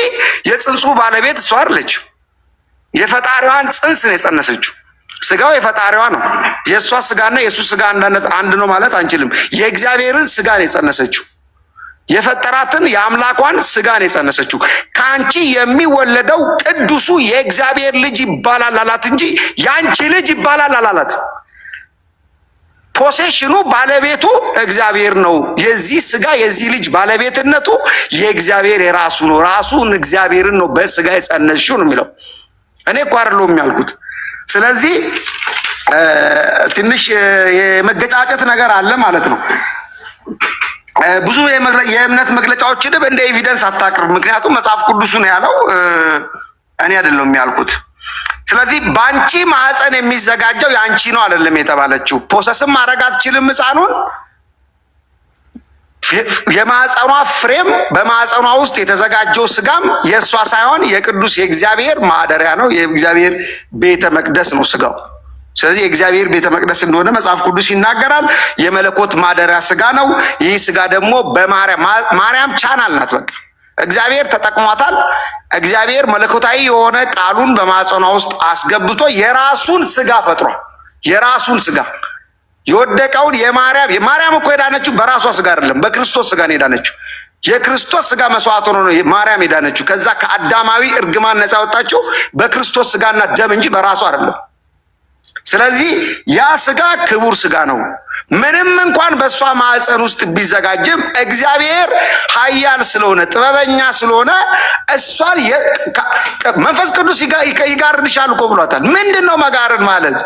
የጽንሱ ባለቤት እሷ አይደለች። የፈጣሪዋን ጽንስ ነው የጸነሰችው። ስጋው የፈጣሪዋ ነው። የእሷ ስጋና የእሱ ስጋ አንድ ነው ማለት አንችልም። የእግዚአብሔርን ስጋ ነው የጸነሰችው። የፈጠራትን የአምላኳን ስጋ ነው የጸነሰችው። ከአንቺ የሚወለደው ቅዱሱ የእግዚአብሔር ልጅ ይባላል አላት እንጂ የአንቺ ልጅ ይባላል አላላት። ፖሴሽኑ ባለቤቱ እግዚአብሔር ነው። የዚህ ስጋ የዚህ ልጅ ባለቤትነቱ የእግዚአብሔር የራሱ ነው። ራሱን እግዚአብሔርን ነው በስጋ የጸነስሽው ነው የሚለው። እኔ እኮ አይደለሁም ያልኩት። ስለዚህ ትንሽ የመገጫጨት ነገር አለ ማለት ነው። ብዙ የእምነት መግለጫዎችን እንደ ኤቪደንስ አታቅርብ። ምክንያቱም መጽሐፍ ቅዱሱ ነው ያለው፣ እኔ አይደለሁም ያልኩት። ስለዚህ በአንቺ ማህፀን የሚዘጋጀው የአንቺ ነው አይደለም የተባለችው። ፖሰስም ማድረግ አትችልም ህፃኑን። የማህፀኗ ፍሬም በማህፀኗ ውስጥ የተዘጋጀው ስጋም የእሷ ሳይሆን የቅዱስ የእግዚአብሔር ማደሪያ ነው። የእግዚአብሔር ቤተ መቅደስ ነው ስጋው። ስለዚህ የእግዚአብሔር ቤተ መቅደስ እንደሆነ መጽሐፍ ቅዱስ ይናገራል። የመለኮት ማደሪያ ስጋ ነው። ይህ ስጋ ደግሞ በማርያም ቻናል ናት። በቃ እግዚአብሔር ተጠቅሟታል። እግዚአብሔር መለኮታዊ የሆነ ቃሉን በማህፀኗ ውስጥ አስገብቶ የራሱን ስጋ ፈጥሯል። የራሱን ስጋ የወደቀውን የማርያም እኮ የዳነችው በራሷ ስጋ አይደለም፣ በክርስቶስ ስጋ ነው የዳነችው። የክርስቶስ ስጋ መስዋዕት ሆኖ ነው ማርያም የዳነችው። ከዛ ከአዳማዊ እርግማን ነፃ ወጣችው በክርስቶስ ስጋና ደም እንጂ በራሷ አይደለም። ስለዚህ ያ ስጋ ክቡር ስጋ ነው። ምንም እንኳን በእሷ ማህፀን ውስጥ ቢዘጋጅም እግዚአብሔር ኃያል ስለሆነ ጥበበኛ ስለሆነ እሷን መንፈስ ቅዱስ ይጋርድሻል እኮ ብሏታል። ምንድን ነው መጋረድ ማለት?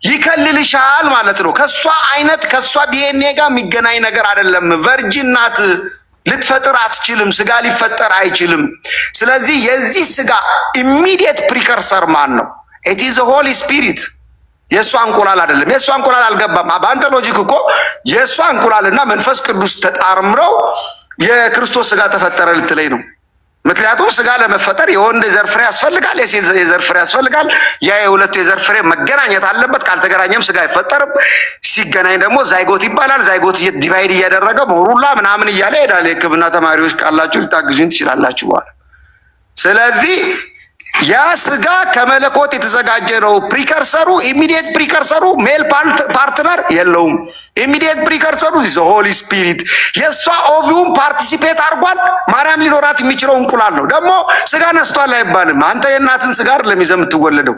ይከልልሻል ማለት ነው። ከሷ አይነት ከሷ ዲኤንኤ ጋር የሚገናኝ ነገር አይደለም። ቨርጂን ናት፣ ልትፈጥር አትችልም። ስጋ ሊፈጠር አይችልም። ስለዚህ የዚህ ስጋ ኢሚዲየት ፕሪከርሰር ማን ነው? ኢት ኢዝ ሆሊ ስፒሪት። የእሷ እንቁላል አይደለም። የእሷ እንቁላል አልገባም። በአንተ ሎጂክ እኮ የእሷ እንቁላልና መንፈስ ቅዱስ ተጣምረው የክርስቶስ ስጋ ተፈጠረ ልትለኝ ነው። ምክንያቱም ስጋ ለመፈጠር የወንድ የዘር ፍሬ ያስፈልጋል፣ የሴት የዘር ፍሬ ያስፈልጋል። ያ የሁለቱ የዘር ፍሬ መገናኘት አለበት። ካልተገናኘም ስጋ አይፈጠርም። ሲገናኝ ደግሞ ዛይጎት ይባላል። ዛይጎት ዲቫይድ እያደረገ ሞሩላ ምናምን እያለ ይሄዳል። የሕክምና ተማሪዎች ካላችሁ ልታግዙኝ ትችላላችሁ በኋላ። ስለዚህ ያ ስጋ ከመለኮት የተዘጋጀ ነው። ፕሪከርሰሩ ኢሚዲየት ፕሪከርሰሩ ሜል ፓርትነር የለውም። ኢሚዲየት ፕሪከርሰሩ ሆሊ ስፒሪት። የእሷ ኦቪዩም ፓርቲሲፔት አድርጓል። ማርያም ሊኖራት የሚችለው እንቁላል ነው። ደግሞ ስጋ ነስቷል አይባልም። አንተ የእናትን ስጋ አይደለም ይዘህ የምትወለደው፣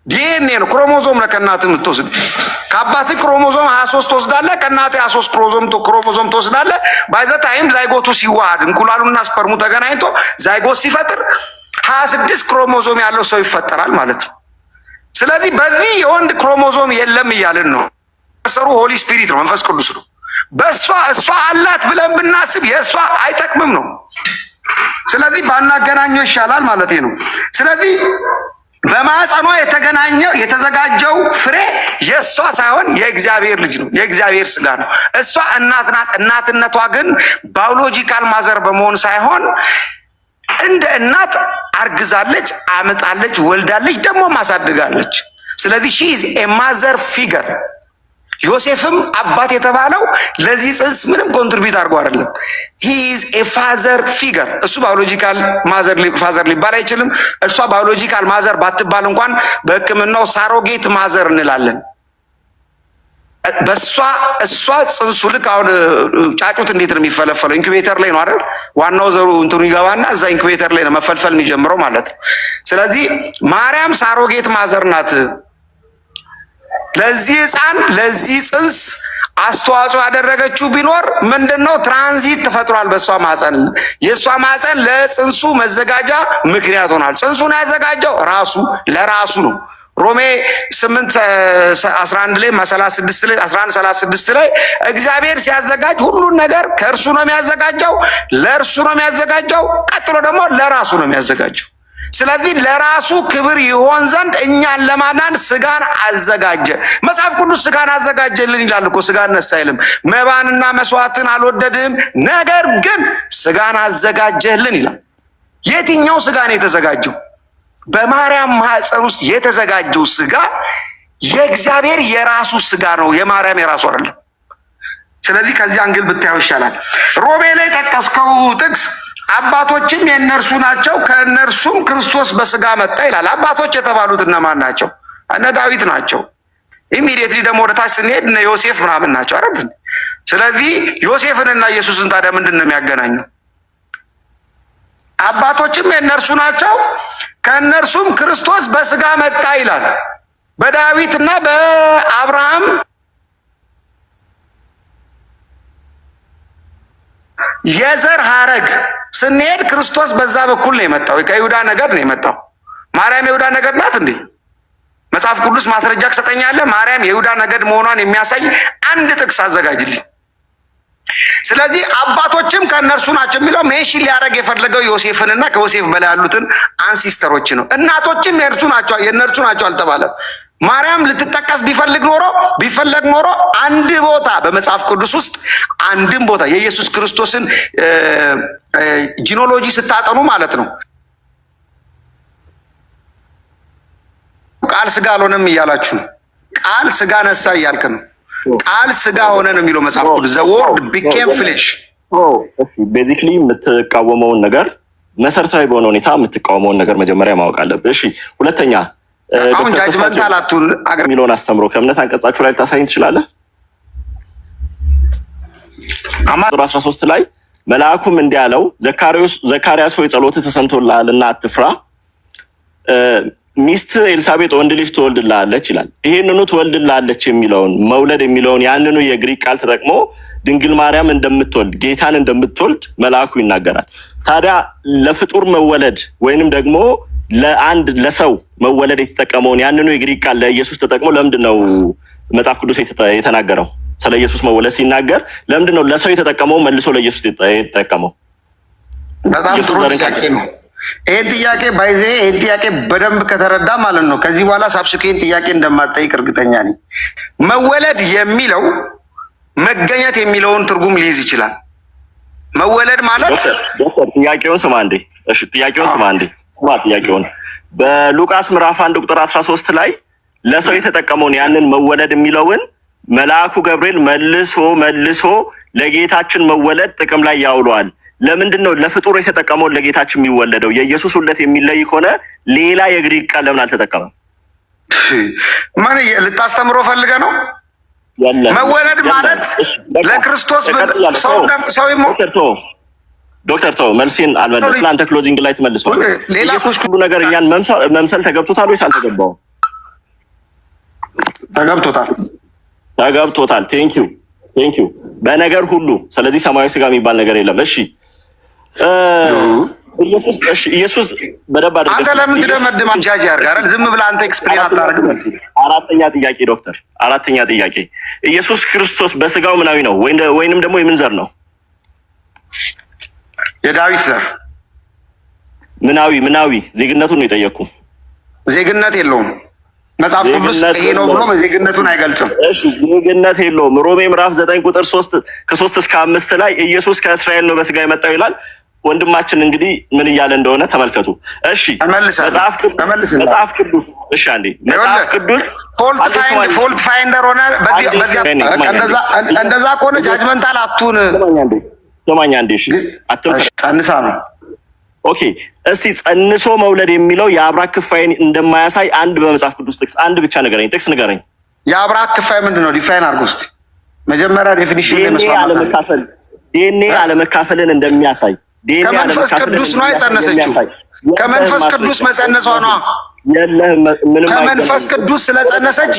ዲኤንኤ ነው፣ ክሮሞዞም ነው ከእናትህ የምትወስድ። ከአባትህ ክሮሞዞም 23 ትወስዳለህ፣ ከእናትህ 23 ክሮሞዞም ትወስዳለህ። ባይዘ ታይም ዛይጎቱ ሲዋሃድ እንቁላሉና ስፐርሙ ተገናኝቶ ዛይጎት ሲፈጥር 26 ክሮሞዞም ያለው ሰው ይፈጠራል ማለት ነው። ስለዚህ በዚህ የወንድ ክሮሞዞም የለም እያልን ነው። ሰሩ ሆሊ ስፒሪት ነው፣ መንፈስ ቅዱስ ነው። እሷ አላት ብለን ብናስብ የእሷ አይጠቅምም ነው። ስለዚህ ባናገናኘው ይሻላል ማለት ነው። ስለዚህ በማህፀኗ የተዘጋጀው ፍሬ የእሷ ሳይሆን የእግዚአብሔር ልጅ ነው፣ የእግዚአብሔር ስጋ ነው። እሷ እናት ናት። እናትነቷ ግን ባዮሎጂካል ማዘር በመሆን ሳይሆን እንደ እናት አርግዛለች፣ አምጣለች፣ ወልዳለች፣ ደግሞ ማሳድጋለች። ስለዚህ ሺ ኢዝ ኤ ማዘር ፊገር። ዮሴፍም አባት የተባለው ለዚህ ጽንስ ምንም ኮንትሪቢዩት አድርጎ አይደለም። ሂ ኢዝ ኤ ፋዘር ፊገር። እሱ ባዮሎጂካል ፋዘር ሊባል አይችልም። እሷ ባዮሎጂካል ማዘር ባትባል እንኳን በሕክምናው ሳሮጌት ማዘር እንላለን። እሷ ጽንሱ ልክ አሁን ጫጩት እንዴት ነው የሚፈለፈለው? ኢንኩቤተር ላይ ነው አይደል? ዋናው ዘሩ እንትኑ ይገባና እዛ ኢንኩቤተር ላይ ነው መፈልፈል የሚጀምረው ማለት ነው። ስለዚህ ማርያም ሳሮጌት ማዘር ናት። ለዚህ ሕፃን ለዚህ ጽንስ አስተዋጽኦ ያደረገችው ቢኖር ምንድነው? ትራንዚት ተፈጥሯል በእሷ ማፀን። የእሷ ማፀን ለጽንሱ መዘጋጃ ምክንያት ሆናል። ጽንሱን ያዘጋጀው ለራሱ ነው። ሮሜ 8:11 ላይ 36 ላይ 11:36 ላይ እግዚአብሔር ሲያዘጋጅ ሁሉን ነገር ከእርሱ ነው የሚያዘጋጀው፣ ለእርሱ ነው የሚያዘጋጀው፣ ቀጥሎ ደግሞ ለራሱ ነው የሚያዘጋጀው። ስለዚህ ለራሱ ክብር ይሆን ዘንድ እኛን ለማዳን ስጋን አዘጋጀ። መጽሐፍ ቅዱስ ስጋን አዘጋጀልን ይላል እኮ። ስጋን ነሳ አይልም። መባንና መስዋዕትን አልወደድም፣ ነገር ግን ስጋን አዘጋጀልን ይላል። የትኛው ስጋ ነው የተዘጋጀው? በማርያም ማህፀን ውስጥ የተዘጋጀው ስጋ የእግዚአብሔር የራሱ ስጋ ነው፣ የማርያም የራሱ አይደለም። ስለዚህ ከዚህ አንግል ብታየው ይሻላል። ሮሜ ላይ ጠቀስከው ጥቅስ አባቶችም የእነርሱ ናቸው፣ ከእነርሱም ክርስቶስ በስጋ መጣ ይላል። አባቶች የተባሉት እነማን ናቸው? እነ ዳዊት ናቸው። ኢሚዲየትሊ ደግሞ ወደ ታች ስንሄድ እነ ዮሴፍ ምናምን ናቸው አይደል? ስለዚህ ዮሴፍንና ኢየሱስን ታዲያ ምንድን ነው የሚያገናኘው? አባቶችም የእነርሱ ናቸው፣ ከእነርሱም ክርስቶስ በስጋ መጣ ይላል። በዳዊትና በአብርሃም የዘር ሐረግ ስንሄድ ክርስቶስ በዛ በኩል ነው የመጣው። ከይሁዳ ነገድ ነው የመጣው። ማርያም የይሁዳ ነገድ ናት እንዴ? መጽሐፍ ቅዱስ ማስረጃ ትሰጠኛለህ? ማርያም የይሁዳ ነገድ መሆኗን የሚያሳይ አንድ ጥቅስ አዘጋጅልኝ። ስለዚህ አባቶችም ከእነርሱ ናቸው የሚለው ሜንሽን ሊያደርግ የፈለገው ዮሴፍንና ከዮሴፍ በላይ ያሉትን አንሲስተሮች ነው። እናቶችም የእነርሱ ናቸው አልተባለም። ማርያም ልትጠቀስ ቢፈለግ ኖሮ አንድ ቦታ በመጽሐፍ ቅዱስ ውስጥ አንድም ቦታ የኢየሱስ ክርስቶስን ጂኖሎጂ ስታጠኑ ማለት ነው ቃል ስጋ አልሆነም እያላችሁ ነው። ቃል ስጋ ነሳ እያልክ ነው። ቃል ስጋ ሆነ ነው የሚለው መጽሐፍ ቅዱስ። ዘ ወርድ ቢኬም ፍሌሽ። ቤዚክሊ የምትቃወመውን ነገር መሰረታዊ በሆነ ሁኔታ የምትቃወመውን ነገር መጀመሪያ ማወቅ አለብህ። እሺ፣ ሁለተኛ አሁን ጃጅመንታል አቱን አገር የሚለውን አስተምሮ ከእምነት አንቀጻችሁ ላይ ልታሳይን ትችላለህ? ቁጥር 13 ላይ መልአኩም እንዲህ አለው፣ ዘካርያስ ሆይ ጸሎትህ ተሰምቶልሃልና አትፍራ፣ ሚስት ኤልሳቤጥ ወንድ ልጅ ትወልድልሃለች ይላል። ይሄንኑ ትወልድልሃለች የሚለውን መውለድ የሚለውን ያንኑ የግሪክ ቃል ተጠቅሞ ድንግል ማርያም እንደምትወልድ ጌታን እንደምትወልድ መልአኩ ይናገራል። ታዲያ ለፍጡር መወለድ ወይንም ደግሞ ለሰው መወለድ የተጠቀመውን ያንኑ የግሪክ ቃል ለኢየሱስ ተጠቅሞ ለምንድን ነው መጽሐፍ ቅዱስ የተናገረው? ስለ ኢየሱስ መወለድ ሲናገር ለምንድን ነው ለሰው የተጠቀመው መልሶ ለኢየሱስ የተጠቀመው? በጣም ጥሩ ጥያቄ ነው። ይህን ጥያቄ በደንብ ከተረዳ ማለት ነው ከዚህ በኋላ ሳብስኩን ጥያቄ እንደማትጠይቅ እርግጠኛ ነኝ። መወለድ የሚለው መገኘት የሚለውን ትርጉም ሊይዝ ይችላል። መወለድ ማለት ጥያቄውን ስማ እንዴ። እሺ ጥያቄውን ስማ እንዴ። ስማ ጥያቄውን በሉቃስ ምዕራፍ 1 ቁጥር 13 ላይ ለሰው የተጠቀመውን ያንን መወለድ የሚለውን መልአኩ ገብርኤል መልሶ ለጌታችን መወለድ ጥቅም ላይ ያውለዋል። ለምንድን ነው ለፍጡር የተጠቀመውን ለጌታችን የሚወለደው? የኢየሱስ ውለት የሚለይ ከሆነ ሌላ የግሪክ ቃል ለምን አልተጠቀመም? ማን ልታስተምሮ ፈልገ ነው? መወለድ ማለት ለክርስቶስ ሰው ዶክተር ተው መልሴን አልመለስ። ለአንተ ክሎዚንግ ላይ ትመልሰው። ኢየሱስ ሁሉ ነገር እኛን መምሰል ተገብቶታል ወይስ አልተገባውም? ተገብቶታል። ቴንኪው በነገር ሁሉ። ስለዚህ ሰማያዊ ስጋ የሚባል ነገር የለም። እሺ ኢየሱስ በደንብ አድርገህ አንተ ለምን ትደመድማለህ? ጃጅ ያርጋል። ዝም ብለህ አንተ ኤክስፕሌን አታደርግም። አራተኛ ጥያቄ ኢየሱስ ክርስቶስ በስጋው ምናዊ ነው ወይንም ደግሞ የምን ዘር ነው? የዳዊት ዘር። ምናዊ ዜግነቱን ነው የጠየቅኩ። ዜግነት የለውም መጽሐፍ ቅዱስ ይሄ ነው ብሎ ዜግነቱን አይገልጽም። እሺ ዜግነት የለውም። ሮሜ ምዕራፍ 9 ቁጥር 3 እስከ 5 ላይ ኢየሱስ ከእስራኤል ነው በስጋ የመጣው ይላል። ወንድማችን እንግዲህ ምን እያለ እንደሆነ ተመልከቱ። እሺ መጽሐፍ ቅዱስ እሺ አንዴ መጽሐፍ ቅዱስ ፎልት ፋይንደር ሆነ እንደዛ ከሆነ ጃጅመንታል አቱን ሰማኛ አንዴ እሺ ጸንሳ ነው። ኦኬ እስቲ ጸንሶ መውለድ የሚለው የአብራክ ክፋይን እንደማያሳይ አንድ በመጽሐፍ ቅዱስ ጥቅስ አንድ ብቻ ንገረኝ። ጥቅስ ንገረኝ። የአብራክ ክፋይ ምንድነው? ዲፋይን አድርጎ እስቲ መጀመሪያ ዴፊኒሽን ዲኤንኤ አለመካፈልን እንደሚያሳይ ከመንፈስ ቅዱስ ነው የጸነሰችው። ከመንፈስ ቅዱስ መጸነሷ ነው። ከመንፈስ ቅዱስ ስለጸነሰች